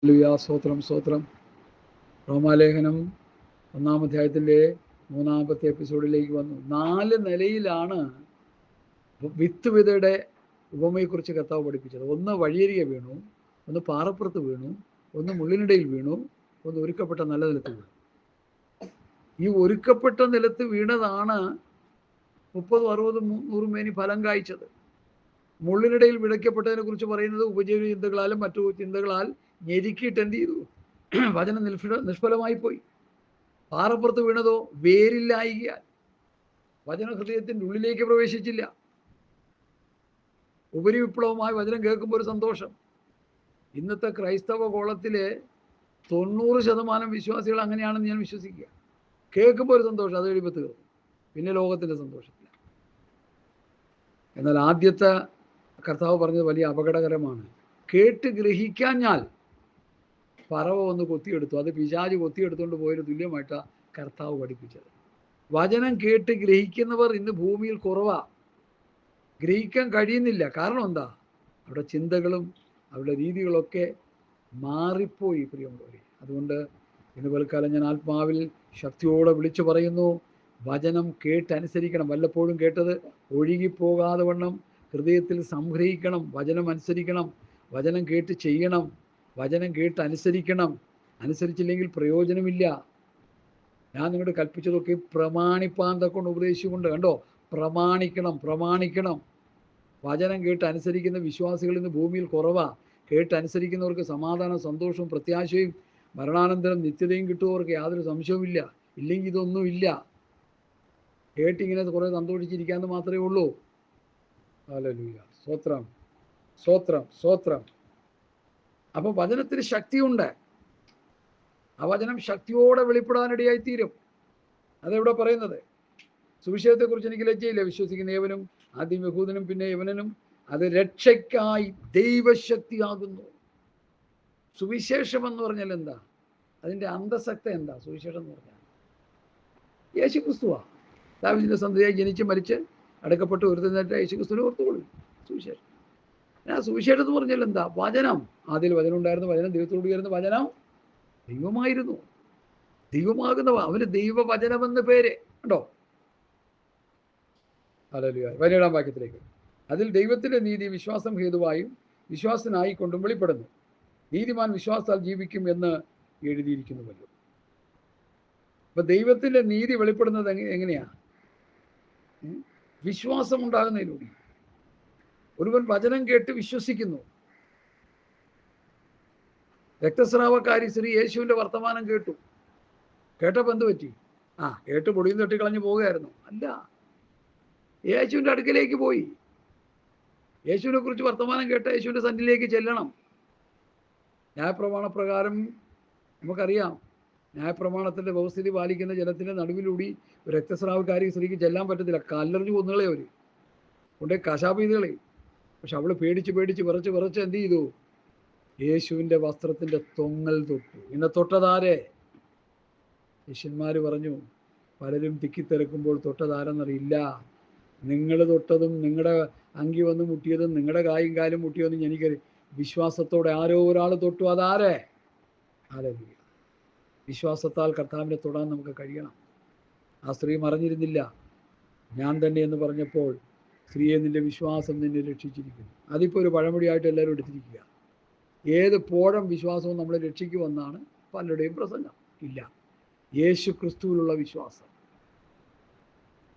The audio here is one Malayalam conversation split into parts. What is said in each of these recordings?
ഹല്ലേലൂയ. സ്തോത്രം സ്തോത്രം. റോമാലേഖനം 1-ാം അധ്യായത്തിൻ്റെ 3-ാമത്തെ എപ്പിസോഡിലേക്ക് വന്നു. 4 നിലയിലാണ് വിത്ത് വിതയുടെ ഉപമയെക്കുറിച്ച് കർത്താവ് പഠിപ്പിച്ചത്. ഒന്ന് വഴിയരികെ വീണു, ഒന്ന് പാറപ്പുറത്ത് വീണു, ഒന്ന് മുള്ളിനിടയിൽ വീണു, ഒന്ന് ഒരുക്കപ്പെട്ട നല്ല നിലത്ത് വീണു. ഈ ഒരുക്കപ്പെട്ട നിലത്ത് വീണതാണ് 30, 60, 100 മേനി ഫലം കായ്ച്ചത്. മുള്ളിനിടയിൽ വിതയ്ക്കപ്പെട്ടതിനെ കുറിച്ച് പറയുന്നത് ഉപജീവന ചിന്തകളാലും മറ്റു ചിന്തകളാൽ ഞെരുക്കിയിട്ട് എന്ത് ചെയ്തു? വചനം നിഷ്ഫലമായി പോയി. പാറപ്പുറത്ത് വീണതോ വേരില്ലായികയാൽ വചന ഹൃദയത്തിൻ്റെ ഉള്ളിലേക്ക് പ്രവേശിച്ചില്ല. ഉപരിവിപ്ലവമായി വചനം കേൾക്കുമ്പോൾ ഒരു സന്തോഷം. ഇന്നത്തെ ക്രൈസ്തവ കോളത്തിലെ 90% വിശ്വാസികൾ അങ്ങനെയാണെന്ന് ഞാൻ വിശ്വസിക്കുക. കേൾക്കുമ്പോൾ ഒരു സന്തോഷം, അത് കഴിയുമ്പോൾ തീർന്നു, പിന്നെ ലോകത്തിൻ്റെ സന്തോഷത്തില്ല. എന്നാൽ ആദ്യത്തെ കർത്താവ് പറഞ്ഞത് വലിയ അപകടകരമാണ്. കേട്ട് ഗ്രഹിക്കാഞ്ഞാൽ പറവ വന്ന് കൊത്തിയെടുത്തു. അത് പിശാച് കൊത്തിയെടുത്തുകൊണ്ട് പോയതിന് തുല്യമായിട്ടാണ് കർത്താവ് പഠിപ്പിച്ചത്. വചനം കേട്ട് ഗ്രഹിക്കുന്നവർ ഇന്ന് ഭൂമിയിൽ കുറവാ. ഗ്രഹിക്കാൻ കഴിയുന്നില്ല. കാരണം എന്താ? അവരുടെ ചിന്തകളും അവരുടെ രീതികളൊക്കെ മാറിപ്പോയി പ്രിയമുള്ളവരെ. അതുകൊണ്ട് ഇന്ന് പൽക്കാലം ഞാൻ ആത്മാവിൽ ശക്തിയോടെ വിളിച്ചു പറയുന്നു, വചനം കേട്ടനുസരിക്കണം. വല്ലപ്പോഴും കേട്ടത് ഒഴുകിപ്പോകാതെ വണ്ണം ഹൃദയത്തിൽ സംഗ്രഹിക്കണം. വചനം അനുസരിക്കണം. വചനം കേട്ട് ചെയ്യണം. വചനം കേട്ട് അനുസരിക്കണം. അനുസരിച്ചില്ലെങ്കിൽ പ്രയോജനമില്ല. ഞാൻ നിങ്ങളോട് കൽപ്പിച്ചതൊക്കെ പ്രമാണിപ്പാൻ കൊണ്ട് ഉപദേശിച്ചുകൊണ്ട് കണ്ടോ, പ്രമാണിക്കണം. വചനം കേട്ട് അനുസരിക്കുന്ന വിശ്വാസികൾ ഇന്ന് ഭൂമിയിൽ കുറവാ. കേട്ട് അനുസരിക്കുന്നവർക്ക് സമാധാനം, സന്തോഷവും പ്രത്യാശയും മരണാനന്തരം നിത്യതയും കിട്ടുന്നവർക്ക് യാതൊരു സംശയവുമില്ല. ഇല്ലെങ്കിൽ ഇതൊന്നുമില്ല. കേട്ടിങ്ങനെ കുറേ സന്തോഷിച്ചിരിക്കാമെന്ന് മാത്രമേ ഉള്ളൂ. ഹല്ലേലൂയ. സ്തോത്രം സ്തോത്രം സ്തോത്രം. അപ്പോൾ വചനത്തിന് ശക്തിയുണ്ട്. ആ വചനം ശക്തിയോടെ വെളിപ്പെടാനിടയായി തീരും. അതെവിടെ പറയുന്നത്? സുവിശേഷത്തെക്കുറിച്ച് എനിക്ക് ലജ്ജയില്ല. വിശ്വസിക്കുന്ന ഏവനും, ആദ്യം യഹൂദനും പിന്നെ യവനനും, അത് രക്ഷയ്ക്കായി ദൈവശക്തിയാകുന്നു. സുവിശേഷം എന്ന് പറഞ്ഞാൽ എന്താ? അതിൻ്റെ അന്തസത്ത എന്താ? സുവിശേഷം എന്ന് പറഞ്ഞാൽ യേശു ക്രിസ്തുവാ. ദാവീദിന്റെ സന്തതിയായി ജനിച്ച് മരിച്ച് അടക്കപ്പെട്ട് ഉയർത്തെഴുന്നേറ്റ യേശു ക്രിസ്തുവിനെ ഓർത്തുകൊള്ളു. സുവിശേഷം. ആ സുവിശേഷം എന്ന് പറഞ്ഞാൽ എന്താ? വചനം. ആദ്യം വചനം ഉണ്ടായിരുന്നു, വചനം ദൈവത്തോട് ചേർന്ന്, വചനം ദൈവമായിരുന്നു. ദൈവമാകുന്നവ അവന് ദൈവവചനമെന്ന് പേര്. കണ്ടോ? ഹല്ലേലൂയ. 17-ാം വാക്യത്തിലേക്ക്. അതിൽ ദൈവത്തിന്റെ നീതി വിശ്വാസം ഹേതുവായും വിശ്വാസനായിക്കൊണ്ടും വെളിപ്പെടുന്നു. നീതിമാൻ വിശ്വാസത്താൽ ജീവിക്കും എന്ന് എഴുതിയിരിക്കുന്നുവല്ലോ. അപ്പൊ ദൈവത്തിന്റെ നീതി വെളിപ്പെടുന്നത് എങ്ങനെയാ? വിശ്വാസം ഉണ്ടാകുന്നതിലൂടെ. ഒരുവൻ വചനം കേട്ട് വിശ്വസിക്കുന്നു. രക്തസ്രാവക്കാരി സ്ത്രീ യേശുവിന്റെ വർത്തമാനം കേട്ടു. കേട്ടപ്പോൾ എന്ത് പറ്റി? കേട്ട് പൊടിയും തട്ടി കളഞ്ഞു പോവുകയായിരുന്നു? അല്ല, യേശുവിന്റെ അടുക്കലേക്ക് പോയി. യേശുവിനെ കുറിച്ച് വർത്തമാനം കേട്ട യേശുവിന്റെ സന്നിധിയിലേക്ക് ചെല്ലണം. ന്യായപ്രമാണപ്രകാരം നമുക്കറിയാം, ന്യായപ്രമാണത്തിന്റെ വ്യവസ്ഥിതി പാലിക്കുന്ന ജനത്തിന്റെ നടുവിലൂടി രക്തസ്രാവക്കാരി സ്ത്രീക്ക് ചെല്ലാൻ പറ്റത്തില്ല. കല്ലെറിഞ്ഞു കൊന്നുകളെ അവർ കൊണ്ടേ കശാപ്പ് ചെയ്തുകളെ. പക്ഷെ അവള് പേടിച്ച് വിറച്ച് എന്ത് ചെയ്തു? യേശുവിന്റെ വസ്ത്രത്തിന്റെ തൊങ്ങൽ തൊട്ടു. ഇന്നെ തൊട്ടതാരെ? ശിഷ്യന്മാര് പറഞ്ഞു, പലരും തിക്കിത്തിരക്കുമ്പോൾ തൊട്ടതാരെന്നറിയില്ല. നിങ്ങൾ തൊട്ടതും നിങ്ങളുടെ അങ്കി വന്ന് മുട്ടിയതും നിങ്ങളുടെ കായും കാലും മുട്ടിയതെന്നും എനിക്കറിയാം. വിശ്വാസത്തോടെ ആരോ ഒരാൾ തൊട്ടു. അതാരെ? ഹല്ലേലൂയ. വിശ്വാസത്താൽ കർത്താവിനെ തൊടാൻ നമുക്ക് കഴിയണം. ആ സ്ത്രീ മറിഞ്ഞിരുന്നില്ല. ഞാൻ തന്നെ എന്ന് പറഞ്ഞപ്പോൾ, സ്ത്രീയെ, നിന്റെ വിശ്വാസം നിന്നെ രക്ഷിച്ചിരിക്കുന്നു. അതിപ്പോൾ ഒരു പഴമൊഴിയായിട്ട് എല്ലാവരും എടുത്തിരിക്കുക. ഏത് പോഴം വിശ്വാസവും നമ്മളെ രക്ഷിക്കുമെന്നാണ് പലരുടെയും പ്രസംഗം. ഇല്ല, യേശു ക്രിസ്തുവിലുള്ള വിശ്വാസം,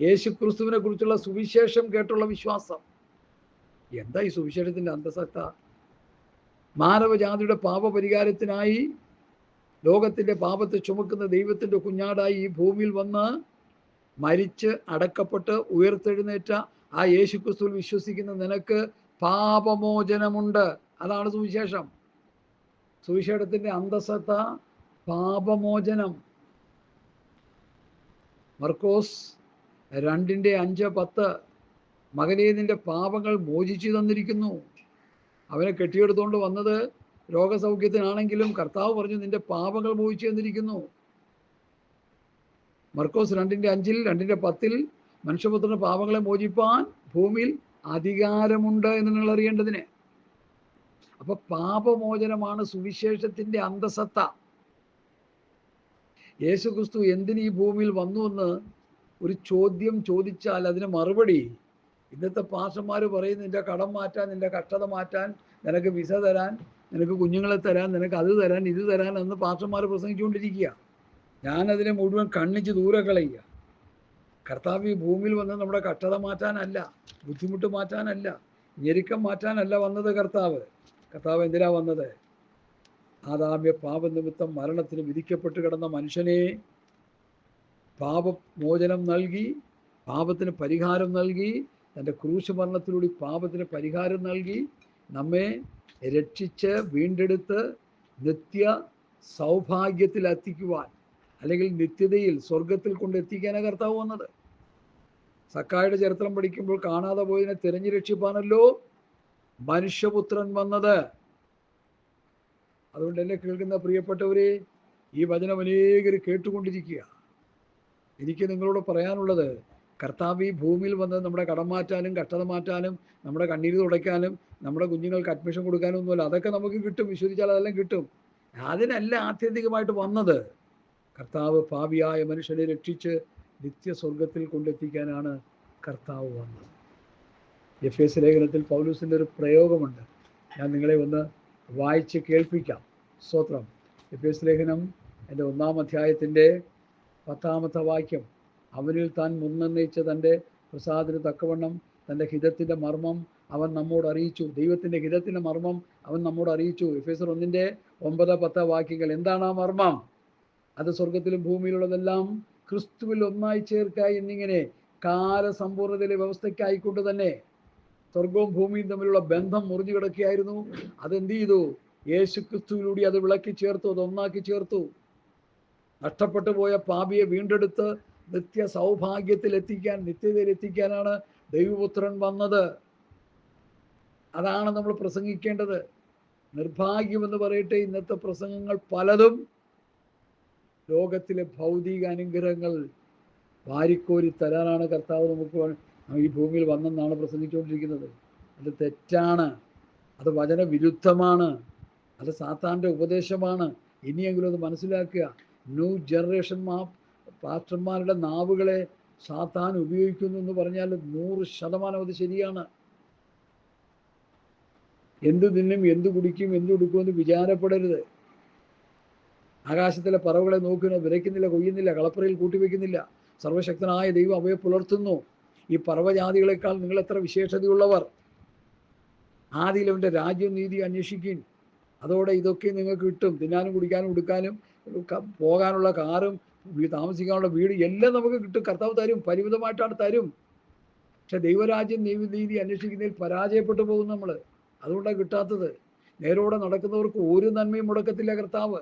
യേശു ക്രിസ്തുവിനെ കുറിച്ചുള്ള സുവിശേഷം കേട്ടുള്ള വിശ്വാസം. എന്താ ഈ സുവിശേഷത്തിന്റെ അന്തസത്ത? മാനവജാതിയുടെ പാപപരിഹാരത്തിനായി ലോകത്തിന്റെ പാപത്തെ ചുമക്കുന്ന ദൈവത്തിന്റെ കുഞ്ഞാടായി ഈ ഭൂമിയിൽ വന്ന് മരിച്ച് അടക്കപ്പെട്ട് ഉയർത്തെഴുന്നേറ്റ ആ യേശു ക്രിസ്തുവിൽ വിശ്വസിക്കുന്ന നിനക്ക് പാപമോചനമുണ്ട്. അതാണ് സുവിശേഷം. സുവിശേഷത്തിന്റെ അന്തസത്ത പാപമോചനം. മർക്കോസ് 2:5-10 മകനേ, നിന്റെ പാപങ്ങൾ മോചിച്ചു തന്നിരിക്കുന്നു. അവനെ കെട്ടിയെടുത്തുകൊണ്ട് വന്നത് രോഗസൗഖ്യത്തിനാണെങ്കിലും കർത്താവ് പറഞ്ഞു, നിന്റെ പാപങ്ങൾ മോചിച്ചു തന്നിരിക്കുന്നു. മർക്കോസ് 2:5, 2:10 മനുഷ്യപുത്രന്റെ പാപങ്ങളെ മോചിപ്പാൻ ഭൂമിയിൽ അധികാരമുണ്ട് എന്ന് നിങ്ങൾ അറിയേണ്ടതിന്. അപ്പൊ പാപമോചനമാണ് സുവിശേഷത്തിന്റെ അന്തസത്ത. യേശുക്രിസ്തു എന്തിന് ഈ ഭൂമിയിൽ വന്നു എന്ന് ഒരു ചോദ്യം ചോദിച്ചാൽ അതിന് മറുപടി ഇന്നത്തെ പാസ്റ്റർമാർ പറയും, നിന്റെ കടം മാറ്റാൻ, നിന്റെ കഷ്ടത മാറ്റാൻ, നിനക്ക് വിസ തരാൻ, നിനക്ക് കുഞ്ഞുങ്ങളെ തരാൻ, നിനക്ക് അത് തരാൻ, ഇത് തരാൻ എന്ന് പാസ്റ്റർമാർ പ്രസംഗിച്ചുകൊണ്ടിരിക്കുക. ഞാനതിനെ മുഴുവൻ കണ്ണിച്ച് ദൂരെ കളയുക. കർത്താവ് ഈ ഭൂമിയിൽ വന്ന് നമ്മുടെ കഷ്ടത മാറ്റാനല്ല, ബുദ്ധിമുട്ട് മാറ്റാനല്ല, ഞെരുക്കം മാറ്റാനല്ല വന്നത്. കർത്താവ് എന്തിനാ വന്നത്? ആദാമ്യ പാപനിമിത്തം മരണത്തിന് വിധിക്കപ്പെട്ട് കിടന്ന മനുഷ്യനെ പാപമോചനം നൽകി, പാപത്തിന് പരിഹാരം നൽകി, തൻ്റെ ക്രൂശ് മരണത്തിലൂടെ പാപത്തിന് പരിഹാരം നൽകി നമ്മെ രക്ഷിച്ച് വീണ്ടെടുത്ത് നിത്യ സൗഭാഗ്യത്തിൽ എത്തിക്കുവാൻ, അല്ലെങ്കിൽ നിത്യതയിൽ സ്വർഗത്തിൽ കൊണ്ടെത്തിക്കാനാണ് കർത്താവ് വന്നത്. സക്കായുടെ ചരിത്രം പഠിക്കുമ്പോൾ കാണാതെ പോയതിനെ തിരഞ്ഞു രക്ഷിപ്പാനല്ലോ മനുഷ്യപുത്രൻ വന്നത്. അതുകൊണ്ട് എന്നെ കേൾക്കുന്ന പ്രിയപ്പെട്ടവരെ, ഈ വചനം അനേകർ കേട്ടുകൊണ്ടിരിക്കുക. എനിക്ക് നിങ്ങളോട് പറയാനുള്ളത്, കർത്താവ് ഈ ഭൂമിയിൽ വന്നത് നമ്മുടെ കടം മാറ്റാനും കഷ്ടത മാറ്റാനും നമ്മുടെ കണ്ണീര് തുടയ്ക്കാനും നമ്മുടെ കുഞ്ഞുങ്ങൾക്ക് അഡ്മിഷൻ കൊടുക്കാനും ഒന്നുമല്ല. അതൊക്കെ നമുക്ക് കിട്ടും, വിശ്വസിച്ചാൽ അതെല്ലാം കിട്ടും. അതിനല്ല ആത്യന്തികമായിട്ട് വന്നത്. കർത്താവ് പാപിയായ മനുഷ്യനെ രക്ഷിച്ച് നിത്യസ്വർഗത്തിൽ കൊണ്ടെത്തിക്കാനാണ് കർത്താവ് വന്നത്. എഫേസ്യ ലേഖനത്തിൽ പൗലോസിൻ്റെ ഒരു പ്രയോഗമുണ്ട്, ഞാൻ നിങ്ങളെ ഒന്ന് വായിച്ച് കേൾപ്പിക്കാം. സ്തോത്രം. എഫേസ്യ ലേഖനം എൻ്റെ 1-ാം അധ്യായത്തിൻ്റെ 10-ാമത്തെ വാക്യം. അവനിൽ താൻ മുന്നയിച്ച തൻ്റെ പ്രസാദത്തിന് തക്കവണ്ണം തൻ്റെ ഹിതത്തിൻ്റെ മർമ്മം അവൻ നമ്മോട് അറിയിച്ചു. ദൈവത്തിൻ്റെ ഹിതത്തിൻ്റെ മർമ്മം അവൻ നമ്മോട് അറിയിച്ചു. എഫേസ്യർ 1-ന്റെ 9-10 വാക്യങ്ങൾ. എന്താണ് ആ മർമ്മം? അത് സ്വർഗത്തിലും ഭൂമിയിലുള്ളതെല്ലാം ക്രിസ്തുവിൽ ഒന്നായി ചേർക്കായി എന്നിങ്ങനെ കാലസമ്പൂർണ്ണതയിലെ വ്യവസ്ഥയ്ക്കായിക്കൊണ്ട് തന്നെ സ്വർഗവും ഭൂമിയും തമ്മിലുള്ള ബന്ധം മുറിഞ്ഞു കിടക്കുകയായിരുന്നു. അതെന്ത് ചെയ്തു? യേശു ക്രിസ്തുവിലൂടെ അത് വിളക്കി ചേർത്തു, അത് ഒന്നാക്കി ചേർത്തു. നഷ്ടപ്പെട്ടു പോയ പാപിയെ വീണ്ടെടുത്ത് നിത്യ സൗഭാഗ്യത്തിൽ എത്തിക്കാൻ, നിത്യതയിൽ എത്തിക്കാനാണ് ദൈവപുത്രൻ വന്നത്. അതാണ് നമ്മൾ പ്രസംഗിക്കേണ്ടത്. നിർഭാഗ്യമെന്ന് പറയട്ടെ, ഇന്നത്തെ പ്രസംഗങ്ങൾ പലതും ലോകത്തിലെ ഭൗതിക അനുഗ്രഹങ്ങൾ വാരിക്കോരി തരാനാണ് കർത്താവ് നമുക്ക് ഈ ഭൂമിയിൽ വന്നെന്നാണ് പ്രസംഗിച്ചുകൊണ്ടിരിക്കുന്നത്. അത് തെറ്റാണ്, അത് വചനവിരുദ്ധമാണ്, അത് സാത്താൻ്റെ ഉപദേശമാണ്. ഇനിയെങ്കിലും അത് മനസ്സിലാക്കുക. ന്യൂ ജനറേഷൻ പാസ്റ്റർമാരുടെ നാവുകളെ സാത്താൻ ഉപയോഗിക്കുന്നു എന്ന് പറഞ്ഞാൽ 100% അത് ശരിയാണ്. എന്തു തിന്നും, എന്തു കുടിക്കും, എന്തുടുക്കുമെന്ന് വിചാരപ്പെടരുത്. ആകാശത്തിലെ പറവുകളെ നോക്കുന്നു, വിതയ്ക്കുന്നില്ല, കൊയ്യുന്നില്ല, കളപ്പുരയിൽ കൂട്ടിവെക്കുന്നില്ല. സർവശക്തനായ ദൈവം അവയെ പുലർത്തുന്നു. ഈ പർവ്വജാതികളെക്കാൾ നിങ്ങൾ എത്ര വിശേഷതയുള്ളവർ. ആദിയിൽ അവൻ്റെ രാജ്യവും നീതി അന്വേഷിക്കും, അതോടെ ഇതൊക്കെ നിങ്ങൾക്ക് കിട്ടും. തിന്നാനും കുടിക്കാനും ഉടുക്കാനും പോകാനുള്ള കാറും താമസിക്കാനുള്ള വീട് എല്ലാം നമുക്ക് കിട്ടും. കർത്താവ് തരും, പരിമിതമായിട്ടാണ് തരും. പക്ഷെ ദൈവരാജ്യം നീതി അന്വേഷിക്കുന്നതിൽ പരാജയപ്പെട്ടു പോകും നമ്മൾ. അതുകൊണ്ടാണ് കിട്ടാത്തത്. നേരോടെ നടക്കുന്നവർക്ക് ഒരു നന്മയും മുടക്കത്തില്ല കർത്താവ്.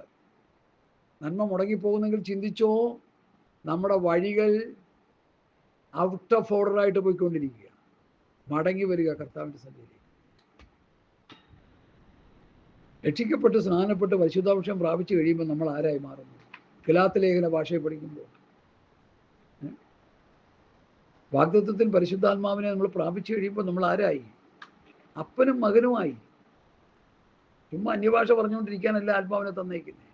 നന്മ മുടങ്ങിപ്പോകുന്നെങ്കിൽ ചിന്തിച്ചോ, നമ്മുടെ വഴികൾ ഔട്ട് ഓഫ് ഓർഡറായിട്ട് പോയിക്കൊണ്ടിരിക്കുക. മടങ്ങി വരിക കർത്താവിൻ്റെ സന്നിധിയിൽ. രക്ഷിക്കപ്പെട്ട് സ്നാനപ്പെട്ട് പരിശുദ്ധാഭിഷേകം പ്രാപിച്ചു കഴിയുമ്പോൾ നമ്മൾ ആരായി മാറുന്നു? ഗലാത്യ ലേഖന ഭാഷയെ പഠിക്കുമ്പോൾ വാഗ്ദത്തത്തിൽ പരിശുദ്ധാത്മാവിനെ നമ്മൾ പ്രാപിച്ചു കഴിയുമ്പോൾ നമ്മൾ ആരായി? അപ്പനും മകനുമായി. ചുമ്മാ അന്യഭാഷ പറഞ്ഞുകൊണ്ടിരിക്കാനല്ല ആത്മാവിനെ തന്നേക്കുന്നത്.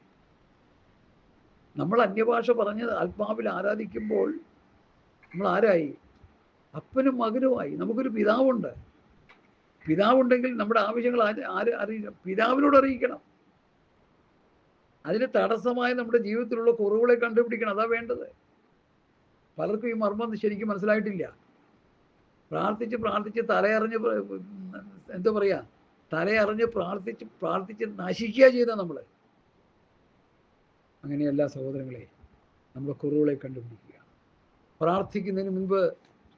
നമ്മൾ അന്യഭാഷ പറഞ്ഞ് ആത്മാവിൽ ആരാധിക്കുമ്പോൾ നമ്മൾ ആരായി? അപ്പനും മകനുമായി. നമുക്കൊരു പിതാവുണ്ട്. പിതാവുണ്ടെങ്കിൽ നമ്മുടെ ആവശ്യങ്ങൾ അറിയിക്കണം, പിതാവിനോട് അറിയിക്കണം. അതിന് തടസ്സമായ നമ്മുടെ ജീവിതത്തിലുള്ള കുറവുകളെ കണ്ടുപിടിക്കണം. അതാ വേണ്ടത്. പലർക്കും ഈ മർമ്മം ശരിക്കും മനസ്സിലായിട്ടില്ല. പ്രാർത്ഥിച്ച് തലയറിഞ്ഞ് എന്താ പറയുക, തലയറിഞ്ഞ് പ്രാർത്ഥിച്ച് നശിക്കുക ചെയ്ത നമ്മൾ. അങ്ങനെയല്ല സഹോദരങ്ങളെ, നമ്മുടെ കുറവുകളെ കണ്ടുപിടിക്കുക. പ്രാർത്ഥിക്കുന്നതിന് മുൻപ്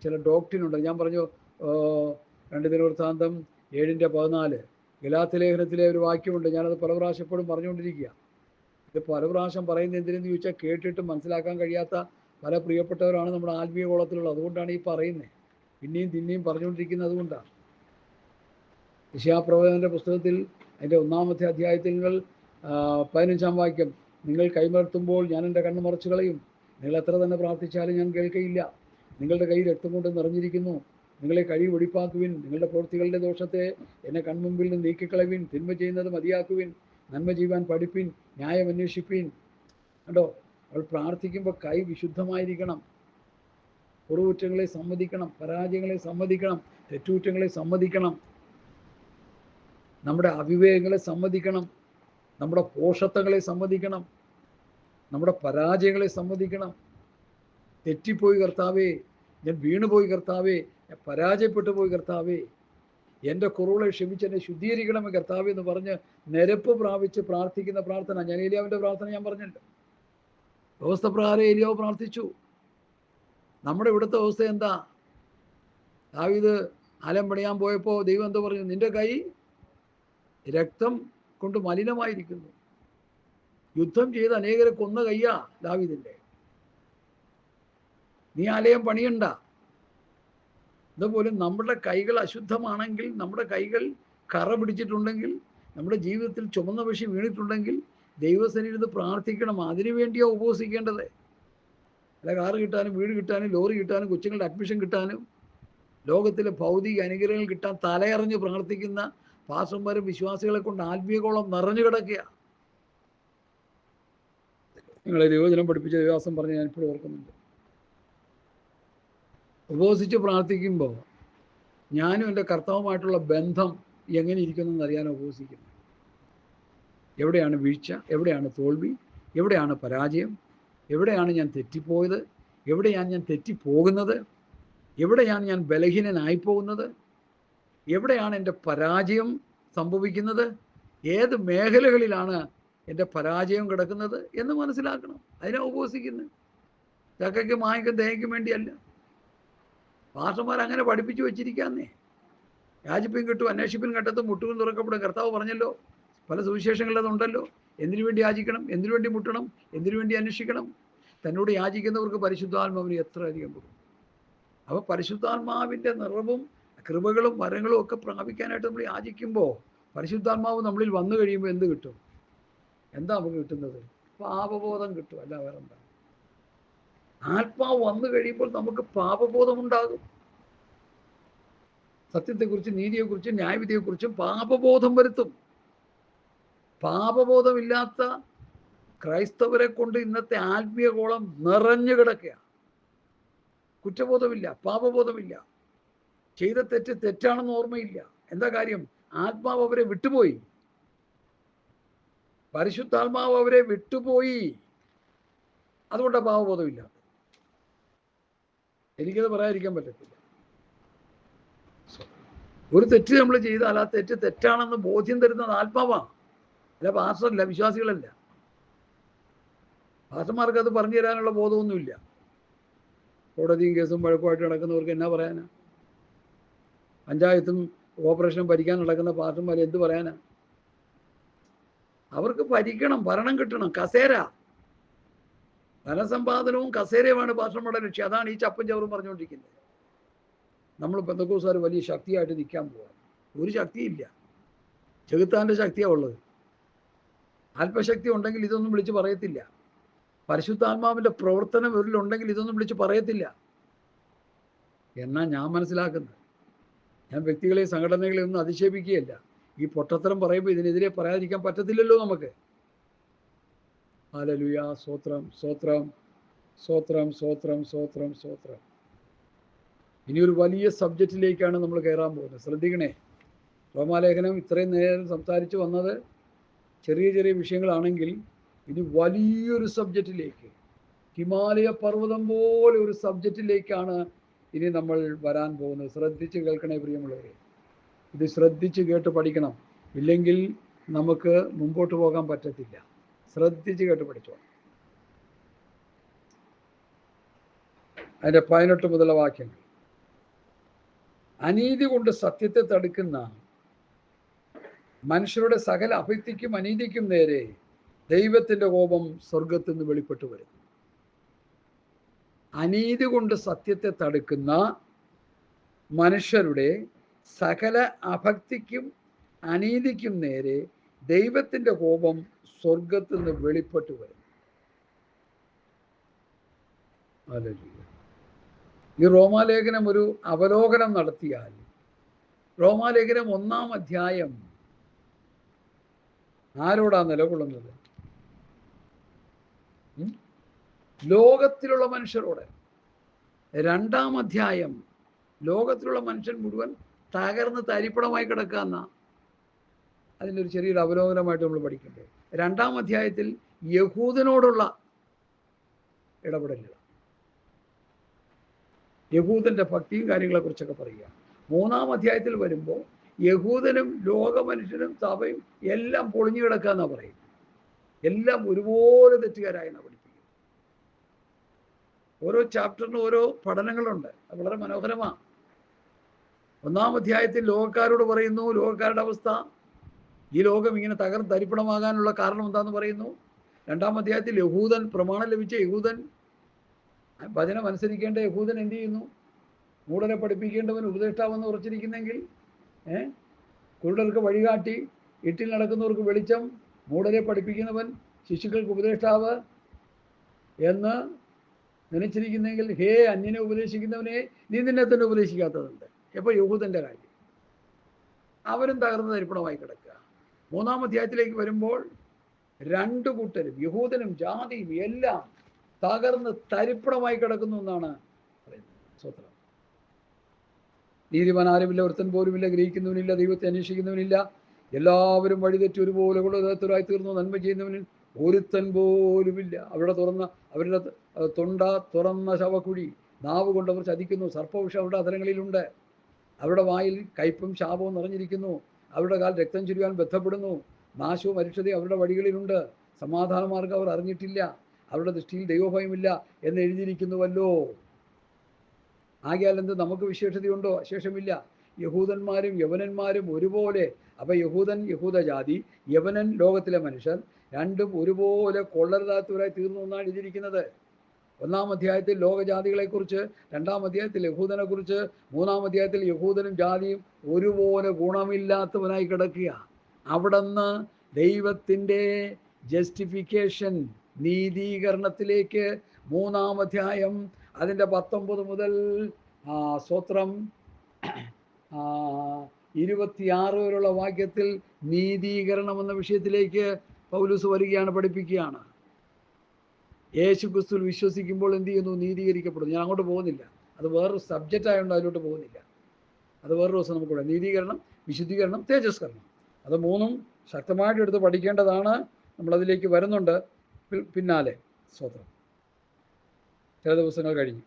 ചില ഡോക്ട്രിനുണ്ട്. ഞാൻ പറഞ്ഞു 2 ദിനവൃത്താന്തം 7:14 ഗലാത്യ ലേഖനത്തിലെ ഒരു വാക്യമുണ്ട്. ഞാനത് പല പ്രാവശ്യം എപ്പോഴും പറഞ്ഞുകൊണ്ടിരിക്കുക. ഇത് പല പ്രാവശ്യം പറയുന്നത് എന്തിനെന്ന് ചോദിച്ചാൽ, കേട്ടിട്ട് മനസ്സിലാക്കാൻ കഴിയാത്ത പല പ്രിയപ്പെട്ടവരാണ് നമ്മുടെ ആത്മീയ കോളത്തിലുള്ളത്. അതുകൊണ്ടാണ് ഈ പറയുന്നത്, പിന്നെയും പറഞ്ഞുകൊണ്ടിരിക്കുന്നത്. അതുകൊണ്ടാണ് യെശയ്യാപ്രവാചകന്റെ പുസ്തകത്തിൽ അതിൻ്റെ 1-ാമത്തെ അധ്യായത്തിൽ 15-ാം വാക്യം, നിങ്ങൾ കൈമലർത്തുമ്പോൾ ഞാൻ എൻ്റെ കണ്ണ് മറച്ചു കളയും. നിങ്ങൾ എത്ര തന്നെ പ്രാർത്ഥിച്ചാലും ഞാൻ കേൾക്കയില്ല. നിങ്ങളുടെ കൈ രക്തം കൊണ്ട് നിറഞ്ഞിരിക്കുന്നു. നിങ്ങളെ കഴി വെടിപ്പാക്കുവിൻ. നിങ്ങളുടെ പ്രവൃത്തികളുടെ ദോഷത്തെ എന്നെ കൺമുമ്പിൽ നിന്ന് നീക്കിക്കളവിൻ. തിന്മ ചെയ്യുന്നത് മതിയാക്കുവിൻ. നന്മ ചെയ്യുവാൻ പഠിപ്പിൻ. ന്യായം അന്വേഷിപ്പിൻ. കണ്ടോ, അവൾ പ്രാർത്ഥിക്കുമ്പോൾ കൈ വിശുദ്ധമായിരിക്കണം. കുറവുറ്റങ്ങളെ സമ്മതിക്കണം, പരാജയങ്ങളെ സമ്മതിക്കണം, തെറ്റുകുറ്റങ്ങളെ സമ്മതിക്കണം, നമ്മുടെ അവിവേകങ്ങളെ സമ്മതിക്കണം, നമ്മുടെ പോഷത്വങ്ങളെ സമ്മതിക്കണം, നമ്മുടെ പരാജയങ്ങളെ സമ്മതിക്കണം. തെറ്റിപ്പോയി കർത്താവേ, ഞാൻ വീണുപോയി കർത്താവേ, ഞാൻ പരാജയപ്പെട്ടു പോയി കർത്താവേ, എൻ്റെ കുറവുകളെ ക്ഷമിച്ച് എന്നെ ശുദ്ധീകരിക്കണമേ കർത്താവേ എന്ന് പറഞ്ഞ് നിരപ്പ് പ്രാപിച്ച് പ്രാർത്ഥിക്കുന്ന പ്രാർത്ഥന. ഞാൻ ഏലിയാവിൻ്റെ പ്രാർത്ഥന ഞാൻ പറഞ്ഞല്ലോ. വ്യവസ്ഥ പ്രകാരം ഏലിയാവ് പ്രാർത്ഥിച്ചു. നമ്മുടെ ഇവിടുത്തെ അവസ്ഥ എന്താ? ദാവീദ് ആലയം പണിയാൻ പോയപ്പോൾ ദൈവം എന്താ പറഞ്ഞു? നിന്റെ കൈ രക്തം കൊണ്ട് മലിനമായിരിക്കുന്നു. യുദ്ധം ചെയ്ത് അനേകരെ കൊന്ന കയ്യാ ദാവീദിന്റെ. നീ ആലയം പണിയണ്ട. അതുപോലെ നമ്മുടെ കൈകൾ അശുദ്ധമാണെങ്കിൽ, നമ്മുടെ കൈകൾ കറ പിടിച്ചിട്ടുണ്ടെങ്കിൽ, നമ്മുടെ ജീവിതത്തിൽ ചുമന്ന പക്ഷി വീണിട്ടുണ്ടെങ്കിൽ ദൈവസന്നിധിയിൽ പ്രാർത്ഥിക്കണം. അതിനു വേണ്ടിയാ ഉപവസിക്കേണ്ടത്. അല്ല കാറ് കിട്ടാനും വീട് കിട്ടാനും ലോറി കിട്ടാനും കൊച്ചുങ്ങളുടെ അഡ്മിഷൻ കിട്ടാനും ലോകത്തിലെ ഭൗതിക അനുഗ്രഹങ്ങൾ കിട്ടാൻ തലയറിഞ്ഞ് പ്രാർത്ഥിക്കുന്ന പാസ്റ്റർമാരും വിശ്വാസികളെ കൊണ്ട് ആത്മീയകോളം നിറഞ്ഞു കിടക്കുക. നിങ്ങളെ ദൈവജനം പഠിപ്പിച്ച വിശ്വാസം പറഞ്ഞ് ഞാനിപ്പോഴും ഓർക്കുന്നുണ്ട്. ഉപവസിച്ച് പ്രാർത്ഥിക്കുമ്പോൾ ഞാനും എൻ്റെ കർത്താവുമായിട്ടുള്ള ബന്ധം എങ്ങനെ ഇരിക്കുന്നു അറിയാനോ ഉപവസിക്കുന്നത്. എവിടെയാണ് വീഴ്ച, എവിടെയാണ് തോൽവി, എവിടെയാണ് പരാജയം, എവിടെയാണ് ഞാൻ തെറ്റിപ്പോയത്, എവിടെയാണ് ഞാൻ തെറ്റിപ്പോകുന്നത്, എവിടെയാണ് ഞാൻ ബലഹീനനായിപ്പോകുന്നത്, എവിടെയാണ് എൻ്റെ പരാജയം സംഭവിക്കുന്നത്, ഏത് മേഖലകളിലാണ് എൻ്റെ പരാജയം കിടക്കുന്നത് എന്ന് മനസ്സിലാക്കണം. അതിനാണ് ഉപവസിക്കുന്നത്. ചക്കയ്ക്ക് മാങ്ങയ്ക്കും തേങ്ങയ്ക്കും വേണ്ടിയല്ല. പാസ്റ്റർമാർ അങ്ങനെ പഠിപ്പിച്ചു വെച്ചിരിക്കാന്നേ. യാചിപ്പിൻ കിട്ടും, അന്വേഷിപ്പിൻ കണ്ടെത്തും, മുട്ടുകും തുറക്കപ്പെടും. കർത്താവ് പറഞ്ഞല്ലോ, പല സുവിശേഷങ്ങളിലതുണ്ടല്ലോ. എന്തിനു വേണ്ടി യാചിക്കണം, എന്തിനു വേണ്ടി മുട്ടണം, എന്തിനു വേണ്ടി അന്വേഷിക്കണം? തന്നോട് യാചിക്കുന്നവർക്ക് പരിശുദ്ധാത്മാവിന് എത്ര അധികം കൊടുക്കും. അപ്പോൾ പരിശുദ്ധാത്മാവിൻ്റെ നിറവും കൃപകളും വരങ്ങളും ഒക്കെ പ്രാപിക്കാനായിട്ട് നമ്മൾ യാചിക്കുമ്പോൾ പരിശുദ്ധാത്മാവ് നമ്മളിൽ വന്നു കഴിയുമ്പോൾ എന്ത് കിട്ടും? എന്താ നമുക്ക് കിട്ടുന്നത്? പാപബോധം കിട്ടും. അല്ല വേറെ എന്താ? ആത്മാവ് വന്നു കഴിയുമ്പോൾ നമുക്ക് പാപബോധമുണ്ടാകും. സത്യത്തെക്കുറിച്ചും നീതിയെക്കുറിച്ചും ന്യായവിധിയെക്കുറിച്ചും പാപബോധം വരുത്തും. പാപബോധമില്ലാത്ത ക്രൈസ്തവരെ കൊണ്ട് ഇന്നത്തെ ആത്മീയകോളം നിറഞ്ഞു കിടക്കുക. കുറ്റബോധമില്ല, പാപബോധമില്ല, ചെയ്ത തെറ്റ് തെറ്റാണെന്ന് ഓർമ്മയില്ല. എന്താ കാര്യം? ആത്മാവ് അവരെ വിട്ടുപോയി. പരിശുദ്ധാത്മാവ് അവരെ വിട്ടുപോയി. അതുകൊണ്ടാണ് പാപബോധമില്ല. എനിക്കത് പറയാതിരിക്കാൻ പറ്റത്തില്ല. ഒരു തെറ്റ് നമ്മൾ ചെയ്താൽ ആ തെറ്റ് തെറ്റാണെന്ന് ബോധ്യം തരുന്നത് ആത്മാവാണ്. അല്ല പാസ്റ്ററല്ല, വിശ്വാസികളല്ല. പാസ്റ്റർമാർക്ക് അത് പറഞ്ഞു തരാനുള്ള ബോധമൊന്നുമില്ല. കോടതിയും കേസും വഴക്കുമായിട്ട് നടക്കുന്നവർക്ക് എന്നാ പറയാനാ? പഞ്ചായത്തും ഓപ്പറേഷനും ഭരിക്കാൻ നടക്കുന്ന പാസ്റ്റർമാർ എന്ത് പറയാനാ? അവർക്ക് ഭരിക്കണം, ഭരണം കിട്ടണം, കസേര. ധനസമ്പാദനവും കസേരയുമാണ് പാസ്റ്റർമാരുടെ ലക്ഷ്യം. അതാണ് ഈ ചപ്പും ചവറും പറഞ്ഞുകൊണ്ടിരിക്കുന്നത്. നമ്മൾ പെന്തക്കോസ്തുകാർ വലിയ ശക്തിയായിട്ട് നിൽക്കാൻ പോവാം. ഒരു ശക്തിയില്ല. ചെകുത്താൻ്റെ ശക്തിയാണ് ഉള്ളത്. ആത്മശക്തി ഉണ്ടെങ്കിൽ ഇതൊന്നും വിളിച്ച് പറയത്തില്ല. പരിശുദ്ധാത്മാവിൻ്റെ പ്രവർത്തനം ഇവരിലുണ്ടെങ്കിൽ ഇതൊന്നും വിളിച്ച് പറയത്തില്ല എന്നാ ഞാൻ മനസ്സിലാക്കുന്നത്. ഞാൻ വ്യക്തികളെ സംഘടനകളെ ഒന്നും അധിക്ഷേപിക്കുകയല്ല. ഈ പൊട്ടത്തരം പറയുമ്പോൾ ഇതിനെതിരെ പറയാതിരിക്കാൻ പറ്റത്തില്ലല്ലോ നമുക്ക്. ഹല്ലേലൂയ, സ്തോത്രം, സ്തോത്രം, സ്തോത്രം, സ്തോത്രം, സ്തോത്രം, സ്തോത്രം. ഇനിയൊരു വലിയ സബ്ജക്റ്റിലേക്കാണ് നമ്മൾ കയറാൻ പോകുന്നത്. ശ്രദ്ധിക്കണേ. റോമാലേഖനം ഇത്രയും നേരം സംസാരിച്ച് വന്നത് ചെറിയ ചെറിയ വിഷയങ്ങളാണെങ്കിൽ ഇനി വലിയൊരു സബ്ജക്റ്റിലേക്ക്, ഹിമാലയ പർവ്വതം പോലെ ഒരു സബ്ജക്റ്റിലേക്കാണ് ഇനി നമ്മൾ വരാൻ പോകുന്നത്. ശ്രദ്ധിച്ച് കേൾക്കണേ പ്രിയമുള്ളവരെ. ഇത് ശ്രദ്ധിച്ച് കേട്ട് പഠിക്കണം. ഇല്ലെങ്കിൽ നമുക്ക് മുമ്പോട്ട് പോകാൻ പറ്റത്തില്ല. ശ്രദ്ധിച്ച് കേട്ട് പഠിച്ചോ. അതിൻ്റെ 18 മുതലുള്ള വാക്യങ്ങൾ. അനീതി കൊണ്ട് സത്യത്തെ തടുക്കുന്ന മനുഷ്യരുടെ സകല അഭക്തിക്കും അനീതിക്കും നേരെ ദൈവത്തിൻ്റെ കോപം സ്വർഗത്തിൽ നിന്ന് വെളിപ്പെട്ടു വരുന്നു. അനീതി കൊണ്ട് സത്യത്തെ തടുക്കുന്ന മനുഷ്യരുടെ സകല അഭക്തിക്കും അനീതിക്കും നേരെ ദൈവത്തിൻ്റെ കോപം സ്വർഗത്തിൽ നിന്ന് വെളിപ്പെട്ടു വരും. ഈ റോമാലേഖനം ഒരു അവലോകനം നടത്തിയാൽ, റോമാലേഖനം 1-ാം അധ്യായം ആരോടാ നിലകൊള്ളുന്നത്? ലോകത്തിലുള്ള മനുഷ്യരോട്. 2-ാം അധ്യായം ലോകത്തിലുള്ള മനുഷ്യൻ മുഴുവൻ തകർന്ന് തരിപ്പണമായി കിടക്കാന്ന അതിൻ്റെ ഒരു ചെറിയൊരു അവലോകനമായിട്ട് നമ്മൾ പഠിക്കേണ്ടത്. 2-ാം അധ്യായത്തിൽ യഹൂദനോടുള്ള ഇടപെടലുകൾ, യഹൂദന്റെ ഭക്തിയും കാര്യങ്ങളെക്കുറിച്ചൊക്കെ പറയുക. 3-ാം അധ്യായത്തിൽ വരുമ്പോൾ യഹൂദനും ലോക മനുഷ്യനും സഭയും എല്ലാം പൊളിഞ്ഞു കിടക്കാന്നാ പറയും. എല്ലാം ഒരുപോലെ തെറ്റുകാരായെന്നാണ് പഠിപ്പിക്കുന്നത്. ഓരോ ചാപ്റ്ററിനും ഓരോ പഠനങ്ങളുണ്ട്. അത് വളരെ മനോഹരമാണ്. 1-ാം അധ്യായത്തിൽ ലോകക്കാരോട് പറയുന്നു ലോകക്കാരുടെ അവസ്ഥ, ഈ ലോകം ഇങ്ങനെ തകർന്ന് തരിപ്പണമാകാനുള്ള കാരണം എന്താണെന്ന് പറയുന്നു. 2-ാം അധ്യായത്തിൽ യഹൂദൻ, പ്രമാണം ലഭിച്ച യഹൂദൻ, വചനം അനുസരിക്കേണ്ട യഹൂദൻ എന്ത് ചെയ്യുന്നു? മൂഢരെ പഠിപ്പിക്കേണ്ടവൻ ഉപദേഷ്ടാവെന്ന് ഉറച്ചിരിക്കുന്നെങ്കിൽ, കുരുടർക്ക് വഴികാട്ടി, ഇട്ടിൽ നടക്കുന്നവർക്ക് വെളിച്ചം, മൂഢരെ പഠിപ്പിക്കുന്നവൻ ശിശുക്കൾക്ക് ഉപദേഷ്ടാവ് എന്ന് നനച്ചിരിക്കുന്നെങ്കിൽ, ഹേ അന്യനെ ഉപദേശിക്കുന്നവനെ, നീ നിന്നെ തന്നെ ഉപദേശിക്കാത്തതുണ്ട്. എപ്പോൾ യഹൂദന്റെ കാര്യം, അവരും തകർന്ന് തരിപ്പണമായി കിടക്കുക. 3-ാം അധ്യായത്തിലേക്ക് വരുമ്പോൾ 2 കൂട്ടരും, യഹൂദനും ജാതിയും എല്ലാം തകർന്ന് തരിപ്പണമായി കിടക്കുന്നു എന്നാണ് പറയുന്നത്. സ്വത്രം. നീതിമാൻ ആരുമില്ല, ഒരുത്തൻ പോലുമില്ല, ഗ്രഹിക്കുന്നവനില്ല, ദൈവത്തെ അന്വേഷിക്കുന്നവനില്ല, എല്ലാവരും വഴിതെറ്റി ഒരുപോലെ കൊള്ളതായി തീർന്നു, നന്മ ചെയ്യുന്നവനിൽ ഒരുത്തൻ പോലുമില്ല. അവരുടെ തൊണ്ട തുറന്ന ശവക്കുഴി, നാവ് കൊണ്ടവർ ചതിക്കുന്നു, സർപ്പവിഷം അവരുടെ അധരങ്ങളിലുണ്ട്, അവരുടെ വായിൽ കയ്പും ശാപവും നിറഞ്ഞിരിക്കുന്നു, അവരുടെ കാൽ രക്തം ചുരുവാൻ ബന്ധപ്പെടുന്നു, നാശവും അരിക്ഷതയും അവരുടെ വഴികളിലുണ്ട്, സമാധാന മാർഗ്ഗം അവർ അറിഞ്ഞിട്ടില്ല, അവരുടെ ദൃഷ്ടിയിൽ ദൈവഭയമില്ല എന്ന് എഴുതിയിരിക്കുന്നുവല്ലോ. ആകയാൽ എന്ത് നമുക്ക് വിശേഷതയുണ്ടോ? അശേഷമില്ല. യഹൂദന്മാരും യവനന്മാരും ഒരുപോലെ. അപ്പം യഹൂദൻ യഹൂദജാതി, യവനൻ ലോകത്തിലെ മനുഷ്യൻ, രണ്ടും ഒരുപോലെ കൊള്ളരുതാത്തവരായി തീർന്നു എന്നാണ് എഴുതിയിരിക്കുന്നത്. 1-ാം അധ്യായത്തിൽ ലോകജാതികളെക്കുറിച്ച്, 2-ാം അധ്യായത്തിൽ യഹൂദനെക്കുറിച്ച്, 3-ാം അധ്യായത്തിൽ യഹൂദനും ജാതിയും ഒരുപോലെ ഗുണമില്ലാത്തവനായി കിടക്കുക. അവിടുന്ന് ദൈവത്തിൻ്റെ ജസ്റ്റിഫിക്കേഷൻ, നീതീകരണത്തിലേക്ക് 3-ാം അധ്യായം അതിൻ്റെ 19 മുതൽ സ്തോത്രം 26 വരെയുള്ള വാക്യത്തിൽ നീതീകരണം എന്ന വിഷയത്തിലേക്ക് പൗലോസ് വരികയാണ്, പഠിപ്പിക്കുകയാണ്. യേശു ക്രിസ്തുവിൽ വിശ്വസിക്കുമ്പോൾ എന്ത് ചെയ്യുന്നു? നീതീകരിക്കപ്പെടുന്നു. ഞാൻ അങ്ങോട്ട് പോകുന്നില്ല, അത് വേറൊരു സബ്ജക്റ്റ് ആയതുകൊണ്ട് അതിലോട്ട് പോകുന്നില്ല. അത് വേറൊരു ദിവസം നമുക്കിവിടെ. നീതീകരണം, വിശുദ്ധീകരണം, തേജസ്കരണം, അത് 3ഉം ശക്തമായിട്ട് എടുത്ത് പഠിക്കേണ്ടതാണ്. നമ്മളതിലേക്ക് വരുന്നുണ്ട് പിന്നാലെ. സ്വതന്ത്രം ചില ദിവസങ്ങൾ കഴിഞ്ഞ്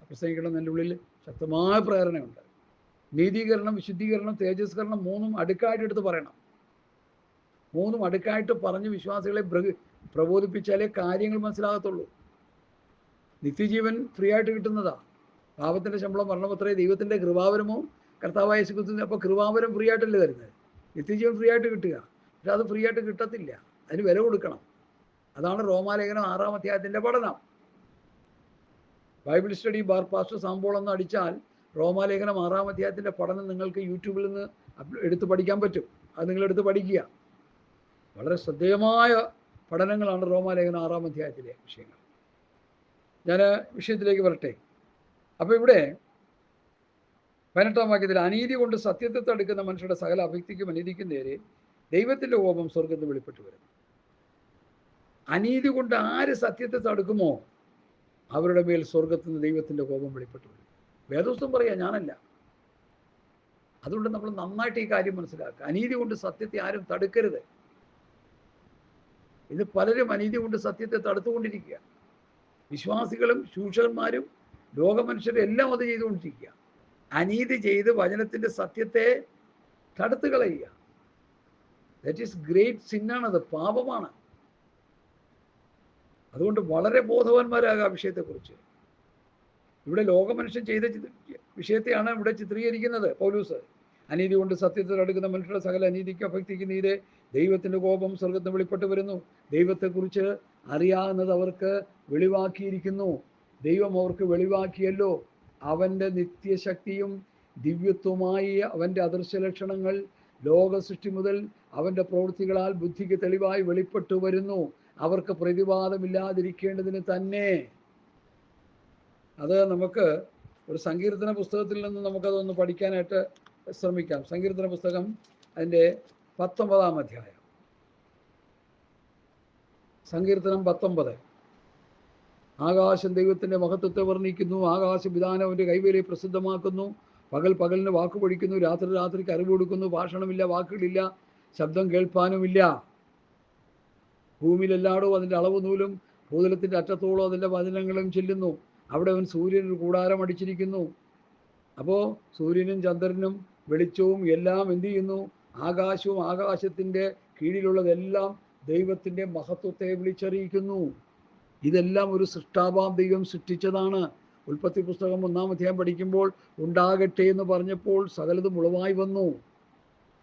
പ്രസംഗിക്കണം എൻ്റെ ഉള്ളിൽ ശക്തമായ പ്രേരണയുണ്ട്. നീതീകരണം, വിശുദ്ധീകരണം, തേജസ്കരണം 3ഉം അടുക്കായിട്ട് എടുത്ത് പറയണം. 3ഉം അടുക്കായിട്ട് പറഞ്ഞ് വിശ്വാസികളെ പ്രബോധിപ്പിച്ചാലേ കാര്യങ്ങൾ മനസ്സിലാകത്തുള്ളൂ. നിത്യജീവൻ ഫ്രീ ആയിട്ട് കിട്ടുന്നതാ. പാപത്തിൻ്റെ ശമ്പളം മരണമത്രേ, ദൈവത്തിൻ്റെ കൃപാവരമോ കർത്താവായ യേശു ക്രിസ്തുവിൻ്റെ. അപ്പോൾ കൃപാവരം ഫ്രീ ആയിട്ടല്ലേ തരുന്നത്? നിത്യജീവൻ ഫ്രീ ആയിട്ട് കിട്ടുക. പക്ഷെ അത് ഫ്രീ ആയിട്ട് കിട്ടത്തില്ല, അതിന് വില കൊടുക്കണം. അതാണ് റോമാലേഖനം 6-ാം അധ്യായത്തിൻ്റെ പഠനം. ബൈബിൾ സ്റ്റഡി ബാർ പാസ്റ്റർ സാമ്പോൾ എന്ന് അടിച്ചാൽ റോമാലേഖനം 6-ാം അധ്യായത്തിൻ്റെ പഠനം നിങ്ങൾക്ക് യൂട്യൂബിൽ നിന്ന് എടുത്ത് പഠിക്കാൻ പറ്റും. അത് നിങ്ങളെടുത്ത് പഠിക്കുക. വളരെ ശ്രദ്ധേയമായ പഠനങ്ങളാണ് റോമാലേഖനം 6-ാം അധ്യായത്തിലെ വിഷയങ്ങൾ. ഞാൻ വിഷയത്തിലേക്ക് വരട്ടെ. അപ്പോൾ ഇവിടെ 18-ാം വാക്യത്തിൽ, അനീതി കൊണ്ട് സത്യത്തെ തടുക്കുന്ന മനുഷ്യരുടെ സകല അഭക്തിക്കും അനീതിക്കും നേരെ ദൈവത്തിൻ്റെ കോപം സ്വർഗത്തിൽ വെളിപ്പെട്ടു വരുന്നു. അനീതി കൊണ്ട് ആര് സത്യത്തെ തടുക്കുമോ അവരുടെ മേൽ സ്വർഗത്തിൽ നിന്ന് ദൈവത്തിൻ്റെ കോപം വെളിപ്പെട്ടു വരും. വേദപുസ്തകം പറയാ, ഞാനല്ല. അതുകൊണ്ട് നമ്മൾ നന്നായിട്ട് ഈ കാര്യം മനസ്സിലാക്കുക. അനീതി കൊണ്ട് സത്യത്തെ ആരും തടുക്കരുത്. ഇത് പലരും അനീതി കൊണ്ട് സത്യത്തെ തടുത്തുകൊണ്ടിരിക്കുക. വിശ്വാസികളും ശൂഷകന്മാരും ലോകമനുഷ്യരും എല്ലാം അത് ചെയ്തുകൊണ്ടിരിക്കുക. അനീതി ചെയ്ത് വചനത്തിൻ്റെ സത്യത്തെ തടുത്തു കളയുക. ദാറ്റ് ഈസ് ഗ്രേറ്റ് സിന്നാണത്, പാപമാണ്. അതുകൊണ്ട് വളരെ ബോധവാന്മാരാകുക വിഷയത്തെക്കുറിച്ച്. ഇവിടെ ലോകമനുഷ്യൻ ചെയ്ത വിഷയത്തെയാണ് ഇവിടെ ചിത്രീകരിക്കുന്നത് പൗലൂസ്. അനീതി കൊണ്ട് സത്യത്തിൽ അടുക്കുന്ന മനുഷ്യരുടെ സകല അനീതിക്കും അഭക്തിക്കും നീരെ ദൈവത്തിൻ്റെ കോപം സ്വർഗത്തിന് വെളിപ്പെട്ട് വരുന്നു. ദൈവത്തെക്കുറിച്ച് അറിയാവുന്നത് അവർക്ക് വെളിവാക്കിയിരിക്കുന്നു. ദൈവം അവർക്ക് വെളിവാക്കിയല്ലോ. അവൻ്റെ നിത്യശക്തിയും ദിവ്യത്വമായി അവൻ്റെ അദൃശ്യ ലക്ഷണങ്ങൾ ലോക സൃഷ്ടി മുതൽ അവൻ്റെ പ്രവൃത്തികളാൽ ബുദ്ധിക്ക് തെളിവായി വെളിപ്പെട്ടു വരുന്നു. അവർക്ക് പ്രതിവാദമില്ലാതിരിക്കേണ്ടതിന് തന്നെ. അത് നമുക്ക് ഒരു സങ്കീർത്തന പുസ്തകത്തിൽ നിന്ന് നമുക്കതൊന്ന് പഠിക്കാനായിട്ട് ശ്രമിക്കാം. സങ്കീർത്തന പുസ്തകം അതിൻ്റെ 19-ാം അധ്യായം, സങ്കീർത്തനം 19. ആകാശം ദൈവത്തിൻ്റെ മഹത്വത്തെ വർണ്ണിക്കുന്നു, ആകാശ വിധാനം അവൻ്റെ കൈവേലയെ പ്രസിദ്ധമാക്കുന്നു. പകൽ പകലിന് വാക്ക് പഠിക്കുന്നു, രാത്രി രാത്രിക്ക് അറിവ് കൊടുക്കുന്നു. ഭാഷണമില്ല, വാക്കുകളില്ല, ശബ്ദം കേൾപ്പാനുമില്ല. ഭൂമിയിലെല്ലായിടവും അതിൻ്റെ അളവ് നൂലും ഭൂതലത്തിൻ്റെ അറ്റത്തോളം അതിൻ്റെ വചനങ്ങളും ചെല്ലുന്നു. അവിടെ അവൻ സൂര്യനൊരു കൂടാരം അടിച്ചിരിക്കുന്നു. അപ്പോൾ സൂര്യനും ചന്ദ്രനും വെളിച്ചവും എല്ലാം എന്ത് ചെയ്യുന്നു? ആകാശവും ആകാശത്തിൻ്റെ കീഴിലുള്ളതെല്ലാം ദൈവത്തിൻ്റെ മഹത്വത്തെ വിളിച്ചറിയിക്കുന്നു. ഇതെല്ലാം ഒരു സൃഷ്ടാവാം ദൈവം സൃഷ്ടിച്ചതാണ്. ഉൽപ്പത്തി പുസ്തകം 1-ാം അധ്യായം പഠിക്കുമ്പോൾ ഉണ്ടാകട്ടെ എന്ന് പറഞ്ഞപ്പോൾ സകലതും ഉളവായി വന്നു.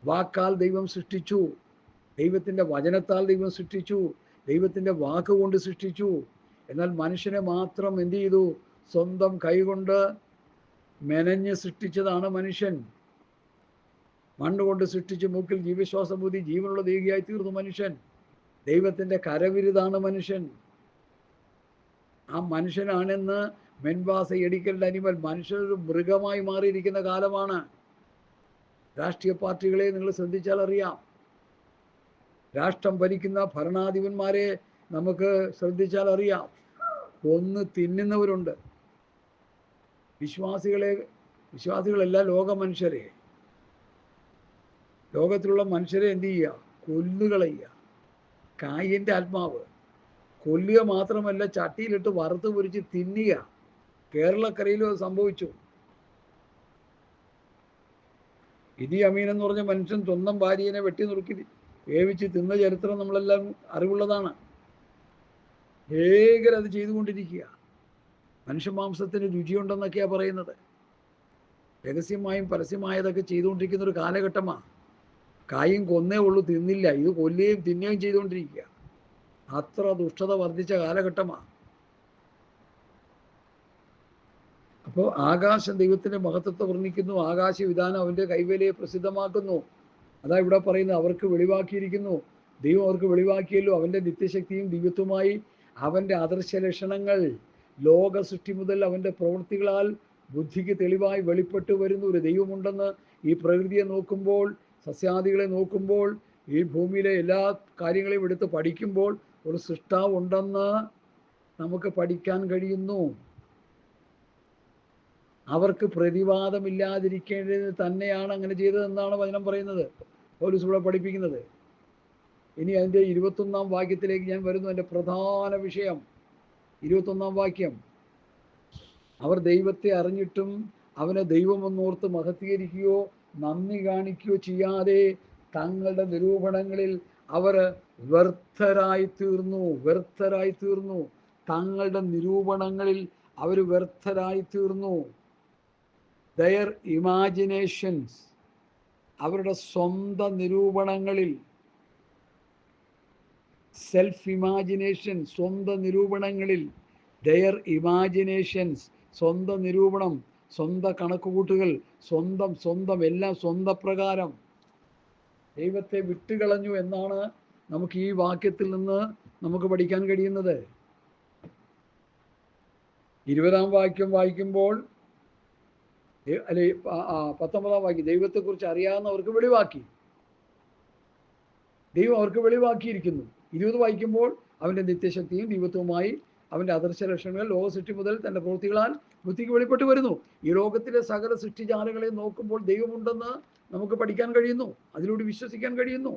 വാക്കാൽ ദൈവം സൃഷ്ടിച്ചു, ദൈവത്തിൻ്റെ വചനത്താൽ ദൈവം സൃഷ്ടിച്ചു, ദൈവത്തിൻ്റെ വാക്കുകൊണ്ട് സൃഷ്ടിച്ചു. എന്നാൽ മനുഷ്യനെ മാത്രം എന്ത് ചെയ്തു? സ്വന്തം കൈകൊണ്ട് മെനഞ്ഞ് സൃഷ്ടിച്ചതാണ് മനുഷ്യൻ. മണ്ണുകൊണ്ട് സൃഷ്ടിച്ച് മൂക്കിൽ ജീവശ്വാസം ഊതി ജീവനുള്ള ദേഹിയായി തീർന്നു മനുഷ്യൻ. ദൈവത്തിൻ്റെ കരവിരുതാണ് മനുഷ്യൻ. ആ മനുഷ്യനാണെന്ന് മെൻവാസ എഡിക്കൽ അനിമൽ, മനുഷ്യനൊരു മൃഗമായി മാറിയിരിക്കുന്ന കാലമാണ്. രാഷ്ട്രീയ പാർട്ടികളെ നിങ്ങൾ ശ്രദ്ധിച്ചാൽ അറിയാം. രാഷ്ട്രം ഭരിക്കുന്ന ഭരണാധിപന്മാരെ നമുക്ക് ശ്രദ്ധിച്ചാൽ അറിയാം. കൊന്ന് തിന്നുന്നവരുണ്ട്. വിശ്വാസികളല്ല, ലോക മനുഷ്യരെ, ലോകത്തിലുള്ള മനുഷ്യരെ എന്ത് ചെയ്യുക? കൊല്ലുകളയുക. കായിൻ്റെ ആത്മാവ്. കൊല്ലുക മാത്രമല്ല, ചട്ടിയിലിട്ട് വറുത്ത് പൊരിച്ച് തിന്നുക. കേരളക്കരയിലും അത് സംഭവിച്ചു. ഇദി അമീൻ എന്ന് പറഞ്ഞ മനുഷ്യൻ സ്വന്തം ഭാര്യയെ വെട്ടി നുറുക്കി വേവിച്ച് തിന്ന ചരിത്രം നമ്മളെല്ലാം അറിവുള്ളതാണ്. ഭയങ്കരം അത് ചെയ്തുകൊണ്ടിരിക്കുക. മനുഷ്യമാംസത്തിന് രുചിയുണ്ടെന്നൊക്കെയാണ് പറയുന്നത്. രഹസ്യമായും പരസ്യമായതൊക്കെ ചെയ്തുകൊണ്ടിരിക്കുന്ന ഒരു കാലഘട്ടമാണ്. കായും കൊന്നേ ഉള്ളൂ, തിന്നില്ല. ഇത് കൊല്ലുകയും തിന്നുകയും ചെയ്തുകൊണ്ടിരിക്കുക. അത്ര ദുഷ്ടത വർദ്ധിച്ച കാലഘട്ടമാണ്. അപ്പോൾ ആകാശം ദൈവത്തിൻ്റെ മഹത്വത്തെ വർണ്ണിക്കുന്നു, ആകാശ വിധാനം അവൻ്റെ കൈവേലയെ പ്രസിദ്ധമാക്കുന്നു. അതാ ഇവിടെ പറയുന്നത്, അവർക്ക് വെളിവാക്കിയിരിക്കുന്നു. ദൈവം അവർക്ക് വെളിവാക്കിയല്ലോ അവൻ്റെ നിത്യശക്തിയും ദിവ്യത്വമായി അവൻ്റെ അദൃശ്യ ലക്ഷണങ്ങൾ ലോക സൃഷ്ടി മുതൽ അവൻ്റെ പ്രവൃത്തികളാൽ ബുദ്ധിക്ക് തെളിവായി വെളിപ്പെട്ട് വരുന്ന ഒരു ദൈവമുണ്ടെന്ന് ഈ പ്രകൃതിയെ നോക്കുമ്പോൾ, സസ്യാദികളെ നോക്കുമ്പോൾ, ഈ ഭൂമിയിലെ എല്ലാ കാര്യങ്ങളെയും എടുത്ത് പഠിക്കുമ്പോൾ ഒരു സൃഷ്ടാവ് ഉണ്ടെന്ന് നമുക്ക് പഠിക്കാൻ കഴിയുന്നു. അവർക്ക് പ്രതിവാദമില്ലാതിരിക്കേണ്ടത് തന്നെയാണ് അങ്ങനെ ചെയ്തതെന്നാണ് വചനം പറയുന്നത്, പൗലോസ് ഇവിടെ പഠിപ്പിക്കുന്നത്. ഇനി അതിൻ്റെ 21-ാം വാക്യത്തിലേക്ക് ഞാൻ വരുന്നു. എൻ്റെ പ്രധാന വിഷയം 21-ാം വാക്യം. അവർ ദൈവത്തെ അറിഞ്ഞിട്ടും അവനെ ദൈവമെന്നോർത്ത് മഹത്വീകരിക്കുകയോ നന്ദി കാണിക്കുകയോ ചെയ്യാതെ തങ്ങളുടെ നിരൂപണങ്ങളിൽ അവർ വ്യർത്ഥരായി തീർന്നു. തങ്ങളുടെ നിരൂപണങ്ങളിൽ അവർ വ്യർത്ഥരായി തീർന്നു. ദയർ ഇമാജിനേഷൻസ്, അവരുടെ സ്വന്തം നിരൂപണങ്ങളിൽ. സെൽഫ് ഇമാജിനേഷൻ, സ്വന്തം നിരൂപണങ്ങളിൽ. ദയർ ഇമാജിനേഷൻസ്, സ്വന്തം നിരൂപണം, സ്വന്തം കണക്കുകൂട്ടുകൾ, സ്വന്തം എല്ലാം സ്വന്തം പ്രകാരം ദൈവത്തെ വിട്ടുകളഞ്ഞു എന്നാണ് നമുക്ക് ഈ വാക്യത്തിൽ നിന്ന് നമുക്ക് പഠിക്കാൻ കഴിയുന്നത്. 20-ാം വാക്യം വായിക്കുമ്പോൾ, അല്ലെ 19-ാം വാക്യം, ദൈവത്തെക്കുറിച്ച് അറിയാവുന്നവർക്ക് വെളിവാക്കി. ദൈവം അവർക്ക് വെളിവാക്കിയിരിക്കുന്നു. 20 വായിക്കുമ്പോൾ അവൻ്റെ നിത്യശക്തിയും ദൈവത്വവുമായി അവൻ്റെ അദൃശ്യ ലക്ഷണങ്ങൾ ലോക സൃഷ്ടി മുതൽ തൻ്റെ പ്രവൃത്തികളാൽ ബുദ്ധിക്ക് വെളിപ്പെട്ട് വരുന്നു. ഈ ലോകത്തിലെ സകല സൃഷ്ടിജാലങ്ങളെ നോക്കുമ്പോൾ ദൈവമുണ്ടെന്ന് നമുക്ക് പഠിക്കാൻ കഴിയുന്നു, അതിലൂടെ വിശ്വസിക്കാൻ കഴിയുന്നു.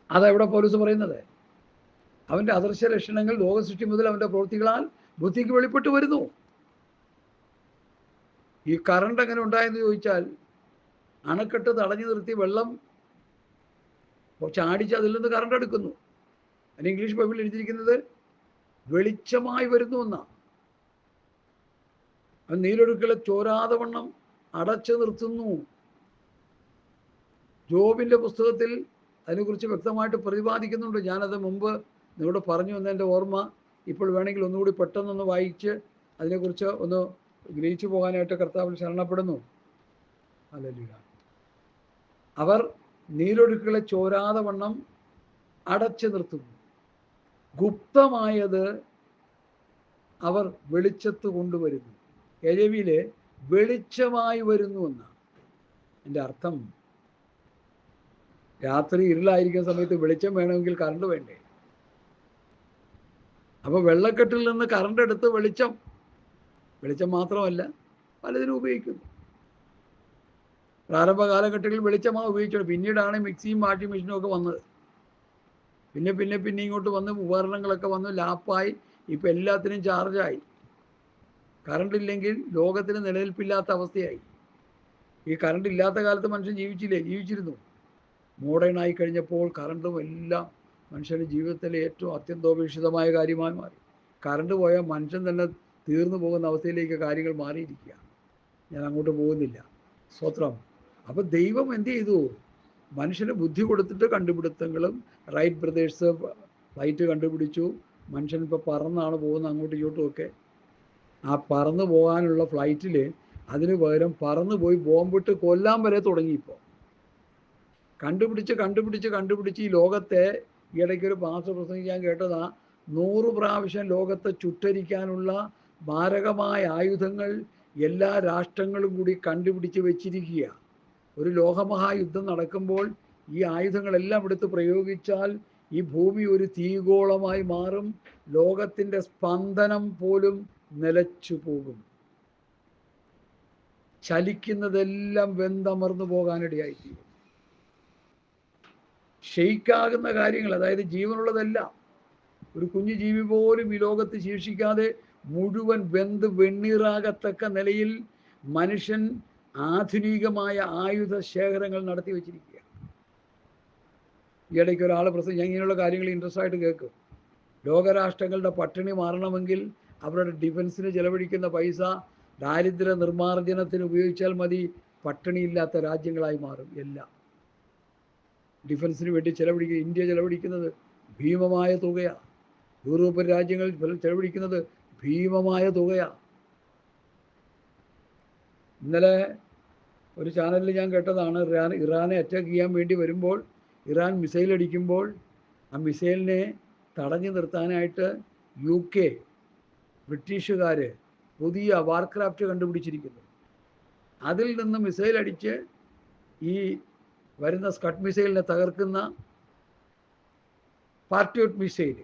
അതാ ഇവിടെ പൗലോസ് പറയുന്നത്. അവൻ്റെ അദൃശ്യ ലക്ഷണങ്ങൾ ലോക സൃഷ്ടി മുതൽ അവൻ്റെ പ്രവൃത്തികളാൽ ബുദ്ധിക്ക് വെളിപ്പെട്ട് വരുന്നു. ഈ കറണ്ട് എങ്ങനെ ഉണ്ടായെന്ന് ചോദിച്ചാൽ, അണക്കെട്ട് തടഞ്ഞു നിർത്തി വെള്ളം ചാടിച്ച് അതിൽ നിന്ന് കറണ്ട് എടുക്കുന്നു. അതിന് ഇംഗ്ലീഷ് ബൈബിളിൽ എഴുതിയിരിക്കുന്നത് വെളിച്ചമായി വരുന്നു എന്നാണ്. അത് നീരൊഴുക്കുകളെ ചോരാതെ വണ്ണം അടച്ചു നിർത്തുന്നു. ജോബിൻ്റെ പുസ്തകത്തിൽ അതിനെക്കുറിച്ച് വ്യക്തമായിട്ട് പ്രതിപാദിക്കുന്നുണ്ട്. ഞാനത് മുമ്പ് നിങ്ങളോട് പറഞ്ഞു എന്നതിൻ്റെ ഓർമ്മ ഇപ്പോൾ വേണമെങ്കിൽ ഒന്നുകൂടി പെട്ടെന്നൊന്ന് വായിച്ച് അതിനെക്കുറിച്ച് ഒന്ന് ഗ്രഹിച്ചു പോകാനായിട്ട് കർത്താവിൽ ശരണപ്പെടുന്നു. ഹല്ലേലൂയ. അവർ നീരൊഴുക്കുകളെ ചോരാതെ വണ്ണം അടച്ചു നിർത്തുന്നു. ഗുപ്തമായത് അവർ വെളിച്ചത്ത് കൊണ്ടുവരുന്നു. എരവിയില് വെളിച്ചമായി വരുന്നു എന്നാണ് എൻ്റെ അർത്ഥം. രാത്രി ഇരുളായിരിക്കുന്ന സമയത്ത് വെളിച്ചം വേണമെങ്കിൽ കറണ്ട് വേണ്ടേ? അപ്പൊ വെള്ളക്കെട്ടിൽ നിന്ന് കറണ്ട് എടുത്ത് വെളിച്ചം മാത്രമല്ല പലതിനും ഉപയോഗിക്കുന്നു. പ്രാരംഭ കാലഘട്ടങ്ങളിൽ വെളിച്ചമാണ് ഉപയോഗിച്ചത്. പിന്നീടാണ് മിക്സിയും വാഷിംഗ് മെഷീനും ഒക്കെ വന്നത്. പിന്നെ ഇങ്ങോട്ട് വന്ന് ഉപകരണങ്ങളൊക്കെ വന്ന് ലാപ്പായി. ഇപ്പം എല്ലാത്തിനും ചാർജായി. കറണ്ട് ഇല്ലെങ്കിൽ ലോകത്തിന് നിലനിൽപ്പില്ലാത്ത അവസ്ഥയായി. ഈ കറണ്ട് ഇല്ലാത്ത കാലത്ത് മനുഷ്യൻ ജീവിച്ചിരുന്നു. മോഡേൺ ആയി കഴിഞ്ഞപ്പോൾ കറണ്ടും എല്ലാം മനുഷ്യൻ്റെ ജീവിതത്തിലെ ഏറ്റവും അത്യന്തോപേക്ഷിതമായ കാര്യമായി മാറി. കറണ്ട് പോയാൽ മനുഷ്യൻ തന്നെ തീർന്നു പോകുന്ന അവസ്ഥയിലേക്ക് കാര്യങ്ങൾ മാറിയിരിക്കുക. ഞാൻ അങ്ങോട്ട് പോകുന്നില്ല. സ്തോത്രം. അപ്പോൾ ദൈവം എന്ത് ചെയ്തു? മനുഷ്യന് ബുദ്ധി കൊടുത്തിട്ട് കണ്ടുപിടുത്തങ്ങളും. റൈറ്റ് ബ്രദേഴ്സ് ഫ്ലൈറ്റ് കണ്ടുപിടിച്ചു. മനുഷ്യൻ ഇപ്പോൾ പറന്നാണ് പോകുന്നത് അങ്ങോട്ടും ഇങ്ങോട്ടും ഒക്കെ. ആ പറന്നു പോകാനുള്ള ഫ്ലൈറ്റിൽ അതിന് പകരം പറന്നു പോയി ബോംബിട്ട് കൊല്ലാൻ വരെ തുടങ്ങി. ഇപ്പോൾ കണ്ടുപിടിച്ച് ഈ ലോകത്തെ, ഈയിടയ്ക്കൊരു പാസ്റ്റർ പ്രസംഗിക്കാൻ കേട്ടതാ, 100 പ്രാവശ്യം ലോകത്തെ ചുട്ടരിക്കാനുള്ള മാരകമായ ആയുധങ്ങൾ എല്ലാ രാഷ്ട്രങ്ങളും കൂടി കണ്ടുപിടിച്ച് വെച്ചിരിക്കുക. ഒരു ലോകമഹായുദ്ധം നടക്കുമ്പോൾ ഈ ആയുധങ്ങളെല്ലാം എടുത്ത് പ്രയോഗിച്ചാൽ ഈ ഭൂമി ഒരു തീഗോളമായി മാറും. ലോകത്തിൻ്റെ സ്പന്ദനം പോലും നിലച്ചു പോകും. ചലിക്കുന്നതെല്ലാം വെന്തമർന്നു പോകാനിടയായിത്തീരും. ഷെയ്ക്കാകുന്ന കാര്യങ്ങൾ, അതായത് ജീവനുള്ളതെല്ലാം, ഒരു കുഞ്ഞു ജീവി പോലും ഈ ലോകത്ത് ശേഷിക്കാതെ മുഴുവൻ വെന്ത് വെണ്ണീറാകത്തക്ക നിലയിൽ മനുഷ്യൻ ആധുനികമായ ആയുധ ശേഖരങ്ങൾ നടത്തി വെച്ചിരിക്കുക. ഈ ഇടയ്ക്ക് ഒരാൾ ഞാൻ ഇങ്ങനെയുള്ള കാര്യങ്ങൾ ഇൻട്രസ്റ്റ് ആയിട്ട് കേൾക്കും. ലോകരാഷ്ട്രങ്ങളുടെ പട്ടിണി മാറണമെങ്കിൽ അവരുടെ ഡിഫൻസിന് ചെലവഴിക്കുന്ന പൈസ ദാരിദ്ര്യ നിർമ്മാർജ്ജനത്തിന് ഉപയോഗിച്ചാൽ മതി. പട്ടിണിയില്ലാത്ത രാജ്യങ്ങളായി മാറും എല്ലാം. ഡിഫൻസിന് വേണ്ടി ഇന്ത്യ ചെലവഴിക്കുന്നത് ഭീമമായ തുകയാണ്. യൂറോപ്യൻ രാജ്യങ്ങൾ ചെലവഴിക്കുന്നത് ഭീമമായ തുകയാണ്. ഇന്നലെ ഒരു ചാനലിൽ ഞാൻ കേട്ടതാണ്, ഇറാനെ അറ്റാക്ക് ചെയ്യാൻ വേണ്ടി വരുമ്പോൾ, ഇറാൻ മിസൈൽ അടിക്കുമ്പോൾ ആ മിസൈലിനെ തടഞ്ഞു നിർത്താനായിട്ട് UK ബ്രിട്ടീഷുകാർ പുതിയ വാർക്രാഫ്റ്റ് കണ്ടുപിടിച്ചിരിക്കുന്നു. അതിൽ നിന്ന് മിസൈൽ അടിച്ച് ഈ വരുന്ന സ്കഡ് മിസൈലിനെ തകർക്കുന്ന പാട്രിയോട്ട് മിസൈൽ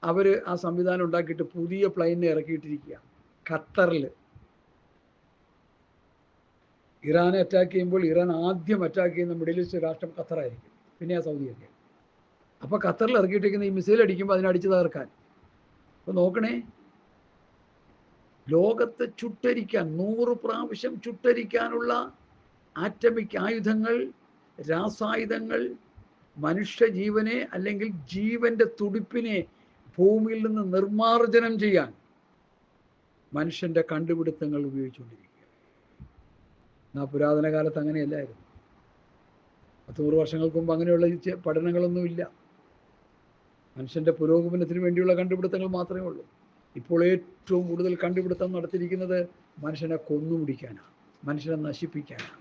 അവർ ആ സംവിധാനം ഉണ്ടാക്കിയിട്ട് പുതിയ പ്ലെയിനെ ഇറക്കിയിട്ടിരിക്കുക. ഖത്തറിൽ ഇറാനെ അറ്റാക്ക് ചെയ്യുമ്പോൾ ഇറാൻ ആദ്യം അറ്റാക്ക് ചെയ്യുന്ന മിഡിൽ ഈസ്റ്റ് രാഷ്ട്രം ഖത്തറായിരിക്കും, പിന്നെ ആ സൗദിയൊക്കെ. അപ്പോൾ ഖത്തറിൽ ഇറക്കിയിട്ടിരിക്കുന്ന ഈ മിസൈൽ അടിക്കുമ്പോൾ അതിനടിച്ച് തകർക്കാൻ. അപ്പോൾ നോക്കണേ, ലോകത്തെ ചുട്ടരിക്കാൻ, 100 പ്രാവശ്യം ചുട്ടരിക്കാനുള്ള ആറ്റമിക് ആയുധങ്ങൾ, രാസായുധങ്ങൾ, മനുഷ്യജീവനെ അല്ലെങ്കിൽ ജീവന്റെ തുടിപ്പിനെ ഭൂമിയിൽ നിന്ന് നിർമ്മാർജ്ജനം ചെയ്യാൻ മനുഷ്യന്റെ കണ്ടുപിടുത്തങ്ങൾ ഉപയോഗിച്ചുകൊണ്ടിരിക്കുക. ആ പുരാതന കാലത്ത് അങ്ങനെയല്ലായിരുന്നു. 100 വർഷങ്ങൾക്ക് മുമ്പ് അങ്ങനെയുള്ള പഠനങ്ങളൊന്നുമില്ല. മനുഷ്യന്റെ പുരോഗമനത്തിന് വേണ്ടിയുള്ള കണ്ടുപിടുത്തങ്ങൾ മാത്രമേ ഉള്ളൂ. ഇപ്പോൾ ഏറ്റവും കൂടുതൽ കണ്ടുപിടുത്തം നടത്തിയിരിക്കുന്നത് മനുഷ്യനെ കൊന്നുപിടിക്കാനാണ്, മനുഷ്യനെ നശിപ്പിക്കാനാണ്.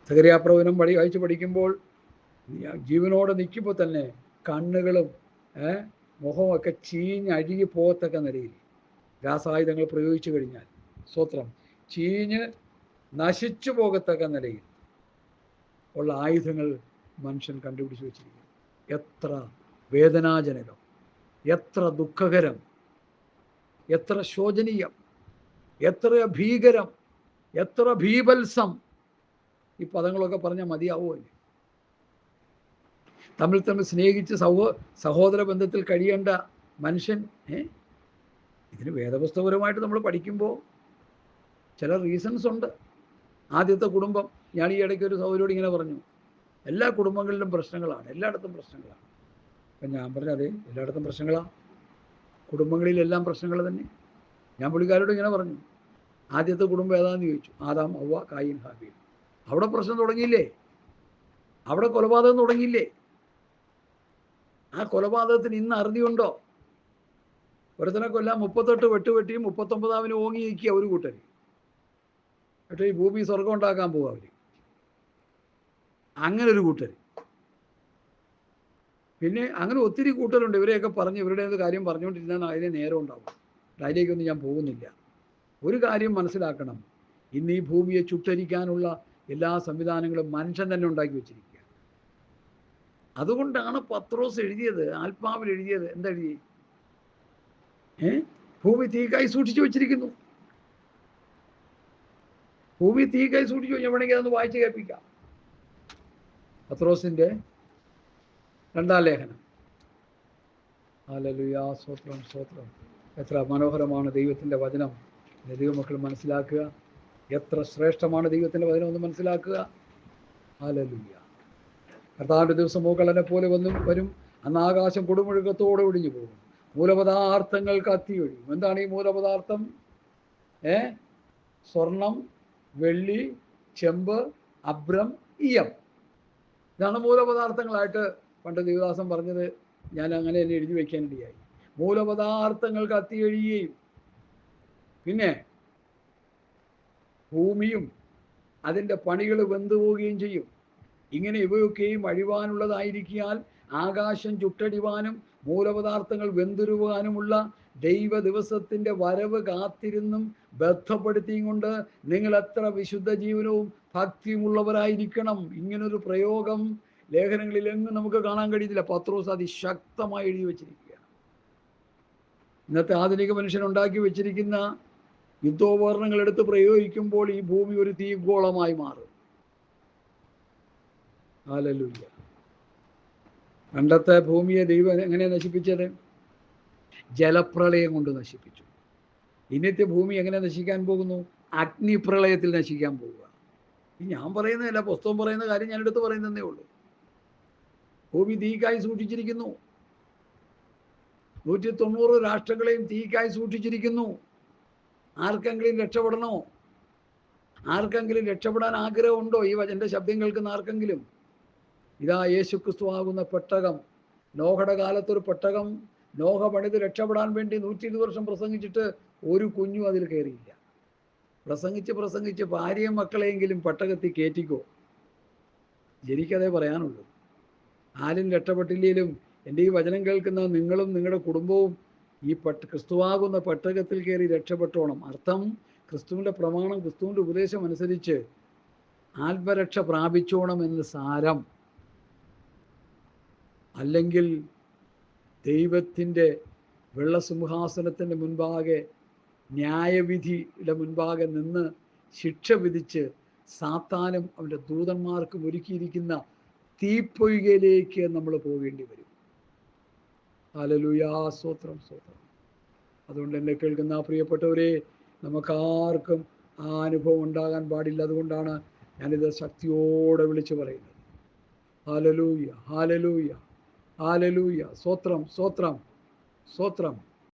സകര്യാപ്രവചനം വായിച്ച് പഠിക്കുമ്പോൾ ജീവനോടെ നിൽക്കുമ്പോൾ തന്നെ കണ്ണുകളും മുഖമൊക്കെ ചീഞ്ഞഴുകി പോകത്തക്ക നിലയിൽ രാസായുധങ്ങൾ പ്രയോഗിച്ചു കഴിഞ്ഞാൽ, സ്തോത്രം, ചീഞ്ഞ് നശിച്ചു പോകത്തക്ക നിലയിൽ ഉള്ള ആയുധങ്ങൾ മനുഷ്യൻ കണ്ടുപിടിച്ച് വെച്ചിരിക്കുന്നു. എത്ര വേദനാജനകം, എത്ര ദുഃഖകരം, എത്ര ശോചനീയം, എത്ര ഭീകരം, എത്ര ഭീഭത്സം. ഈ പദങ്ങളൊക്കെ പറഞ്ഞാൽ മതിയാവുമോ? തമ്മിൽ സ്നേഹിച്ച് സഹോദര ബന്ധത്തിൽ കഴിയേണ്ട മനുഷ്യൻ ഇതിന് വേദപുസ്തകപരമായിട്ട് നമ്മൾ പഠിക്കുമ്പോൾ ചില റീസൺസ് ഉണ്ട്. ആദ്യത്തെ കുടുംബം, ഞാൻ ഈ ഇടയ്ക്ക് ഒരു സഹോദരിയോട് ഇങ്ങനെ പറഞ്ഞു, എല്ലാ കുടുംബങ്ങളിലും പ്രശ്നങ്ങളാണ്, എല്ലായിടത്തും പ്രശ്നങ്ങളാണ്. അപ്പം ഞാൻ പറഞ്ഞു, അതെ, എല്ലായിടത്തും പ്രശ്നങ്ങളാണ്, കുടുംബങ്ങളിലെല്ലാം പ്രശ്നങ്ങൾ തന്നെ. ഞാൻ പുള്ളിക്കാരോട് ഇങ്ങനെ പറഞ്ഞു, ആദ്യത്തെ കുടുംബം ഏതാണെന്ന് ചോദിച്ചു. ആദാം, ഹവ്വ, കായീൻ, ഹാബീൽ. അവിടെ പ്രശ്നം തുടങ്ങിയില്ലേ? അവിടെ കൊലപാതകം തുടങ്ങിയില്ലേ? ആ കൊലപാതകത്തിന് ഇന്ന് അറുതിയുണ്ടോ? ഒരുത്തനെ കൊല്ലാൻ 38 വെട്ടുവെട്ടിയും 39 ഓങ്ങി നിൽക്കുക ഒരു കൂട്ടർ. പക്ഷേ ഈ ഭൂമി സ്വർഗം ഉണ്ടാക്കാൻ പോവുക അവർ. അങ്ങനെ ഒരു കൂട്ടർ. പിന്നെ അങ്ങനെ ഒത്തിരി കൂട്ടരുണ്ട്. ഇവരെയൊക്കെ പറഞ്ഞ് ഇവരുടെ കാര്യം പറഞ്ഞുകൊണ്ടിരുന്നാൽ അതിന് നേരം ഉണ്ടാവും. അതിലേക്കൊന്നും ഞാൻ പോകുന്നില്ല. ഒരു കാര്യം മനസ്സിലാക്കണം, ഇന്ന് ഈ ഭൂമിയെ ചുട്ടരിക്കാനുള്ള എല്ലാ സംവിധാനങ്ങളും മനുഷ്യൻ തന്നെ ഉണ്ടാക്കി വെച്ചിരിക്കുക. അതുകൊണ്ടാണ് പത്രോസ് എഴുതിയത്, ആത്മാവിൽ എഴുതിയത്. എന്തെഴുതി? ഭൂമി തീക്കായി സൂക്ഷിച്ചു വെച്ചിരിക്കുന്നു. ഭൂമി തീക്കായി സൂക്ഷിച്ചു വെച്ചാൽ വേണമെങ്കിൽ അതൊന്ന് വായിച്ച് കേൾപ്പിക്കാം. പത്രോസിന്റെ 2-ാം ലേഖനം. ഹല്ലേലൂയ, സ്തോത്രം സ്തോത്രം. എത്ര മനോഹരമാണ് ദൈവത്തിൻ്റെ വചനം. ദൈവമക്കൾ മനസ്സിലാക്കുക, എത്ര ശ്രേഷ്ഠമാണ് ദൈവത്തിൻ്റെ വചനം എന്ന് മനസ്സിലാക്കുക. ഹല്ലേലൂയ. കർത്താവിൻ്റെ ദിവസം മൂക്കള്ളനെ പോലെ വരും. അന്ന് ആകാശം കൊടുമുഴുക്കത്തോടെ ഒടിഞ്ഞു പോകും, മൂലപദാർത്ഥങ്ങൾ കത്തിയൊഴിയും. എന്താണ് ഈ മൂലപദാർത്ഥം? സ്വർണം, വെള്ളി, ചെമ്പ്, അബ്രം, ഈയം. ഇതാണ് മൂലപദാർത്ഥങ്ങളായിട്ട് പണ്ട് ദേവദാസൻ പറഞ്ഞത്. ഞാൻ അങ്ങനെ തന്നെ എഴുതി വയ്ക്കാനിടയായി. മൂലപദാർത്ഥങ്ങൾ കത്തിയൊഴിയുകയും പിന്നെ ഭൂമിയും അതിൻ്റെ പണികൾ വെന്തുപോവുകയും ചെയ്യും. ഇങ്ങനെ ഇവയൊക്കെയും അഴിവാനുള്ളതായിരിക്കാൽ ആകാശം ചുട്ടടിവാനും മൂലപദാർത്ഥങ്ങൾ വെന്തുരുവാനുമുള്ള ദൈവ ദിവസത്തിൻ്റെ വരവ് കാത്തിരുന്നും ബന്ധപ്പെടുത്തിയും കൊണ്ട് നിങ്ങൾ എത്ര വിശുദ്ധ ജീവനവും ഭക്തിയുമുള്ളവരായിരിക്കണം. ഇങ്ങനൊരു പ്രയോഗം ലേഖനങ്ങളിൽ എങ്ങും നമുക്ക് കാണാൻ കഴിയുന്നില്ല. പത്രോസ് അതിശക്തമായി എഴുതി വച്ചിരിക്കുകയാണ്. ഇന്നത്തെ ആധുനിക മനുഷ്യൻ ഉണ്ടാക്കി വെച്ചിരിക്കുന്ന യുദ്ധോപകരണങ്ങൾ എടുത്ത് പ്രയോഗിക്കുമ്പോൾ ഈ ഭൂമി ഒരു തീഗോളമായി മാറും. ഹല്ലേലൂയ. പണ്ടത്തെ ഭൂമിയെ ദൈവം എങ്ങനെ നശിപ്പിച്ചത്? ജലപ്രളയം കൊണ്ട് നശിപ്പിച്ചു. ഇന്നത്തെ ഭൂമി എങ്ങനെ നശിക്കാൻ പോകുന്നു? അഗ്നിപ്രളയത്തിൽ നശിക്കാൻ പോവുക. ഞാൻ പറയുന്നതല്ല, പുസ്തകം പറയുന്ന കാര്യം ഞാൻ എടുത്ത് പറയുന്നതേ ഉള്ളൂ. ഭൂമി തീക്കായി സൂക്ഷിച്ചിരിക്കുന്നു. 190 രാഷ്ട്രങ്ങളെയും തീക്കായി സൂക്ഷിച്ചിരിക്കുന്നു. ആർക്കെങ്കിലും രക്ഷപ്പെടണോ? ആർക്കെങ്കിലും രക്ഷപ്പെടാൻ ആഗ്രഹമുണ്ടോ? ഈ വചന്റെ ശബ്ദം കേൾക്കുന്ന ആർക്കെങ്കിലും? ഇതാ യേശുക്രിസ്തു ആകുന്ന പെട്ടകം. നോഹയുടെ കാലത്തൊരു പെട്ടകം നോഹ പണിത് രക്ഷപ്പെടാൻ വേണ്ടി 120 വർഷം പ്രസംഗിച്ചിട്ട് ഒരു കുഞ്ഞും അതിൽ കയറിയില്ല. പ്രസംഗിച്ച് ഭാര്യയും മക്കളെയെങ്കിലും പെട്ടകത്തിൽ കയറ്റിക്കോ. എനിക്കതേ പറയാനുള്ളൂ. ആരും രക്ഷപ്പെട്ടില്ലെങ്കിലും എൻ്റെ ഈ വചനം കേൾക്കുന്ന നിങ്ങളും നിങ്ങളുടെ കുടുംബവും ഈ ക്രിസ്തുവാകുന്ന പെട്ടകത്തിൽ കയറി രക്ഷപ്പെട്ടോണം. അർത്ഥം, ക്രിസ്തുവിൻ്റെ പ്രമാണം, ക്രിസ്തുവിൻ്റെ ഉപദേശം അനുസരിച്ച് ആത്മരക്ഷ പ്രാപിച്ചോണം എന്ന് സാരം. അല്ലെങ്കിൽ ദൈവത്തിൻ്റെ വെള്ളസിംഹാസനത്തിൻ്റെ മുൻപാകെ, ന്യായവിധിയുടെ മുൻപാകെ നിന്ന് ശിക്ഷ വിധിച്ച് സാത്താനും അവൻ്റെ ദൂതന്മാർക്കും ഒരുക്കിയിരിക്കുന്ന തീപ്പൊയ്കയിലേക്ക് നമ്മൾ പോകേണ്ടി വരും. ഹല്ലേലൂയ, സ്തോത്രം സ്തോത്രം. അതുകൊണ്ട് എന്നെ കേൾക്കുന്ന പ്രിയപ്പെട്ടവരെ, നമുക്കാർക്കും ആ അനുഭവം ഉണ്ടാകാൻ പാടില്ല. അതുകൊണ്ടാണ് ഞാനിത് ശക്തിയോടെ വിളിച്ചു പറയുന്നത്. Hallelujah, hallelujah, hallelujah. സ്തോത്രം സ്തോത്രം സ്തോത്രം.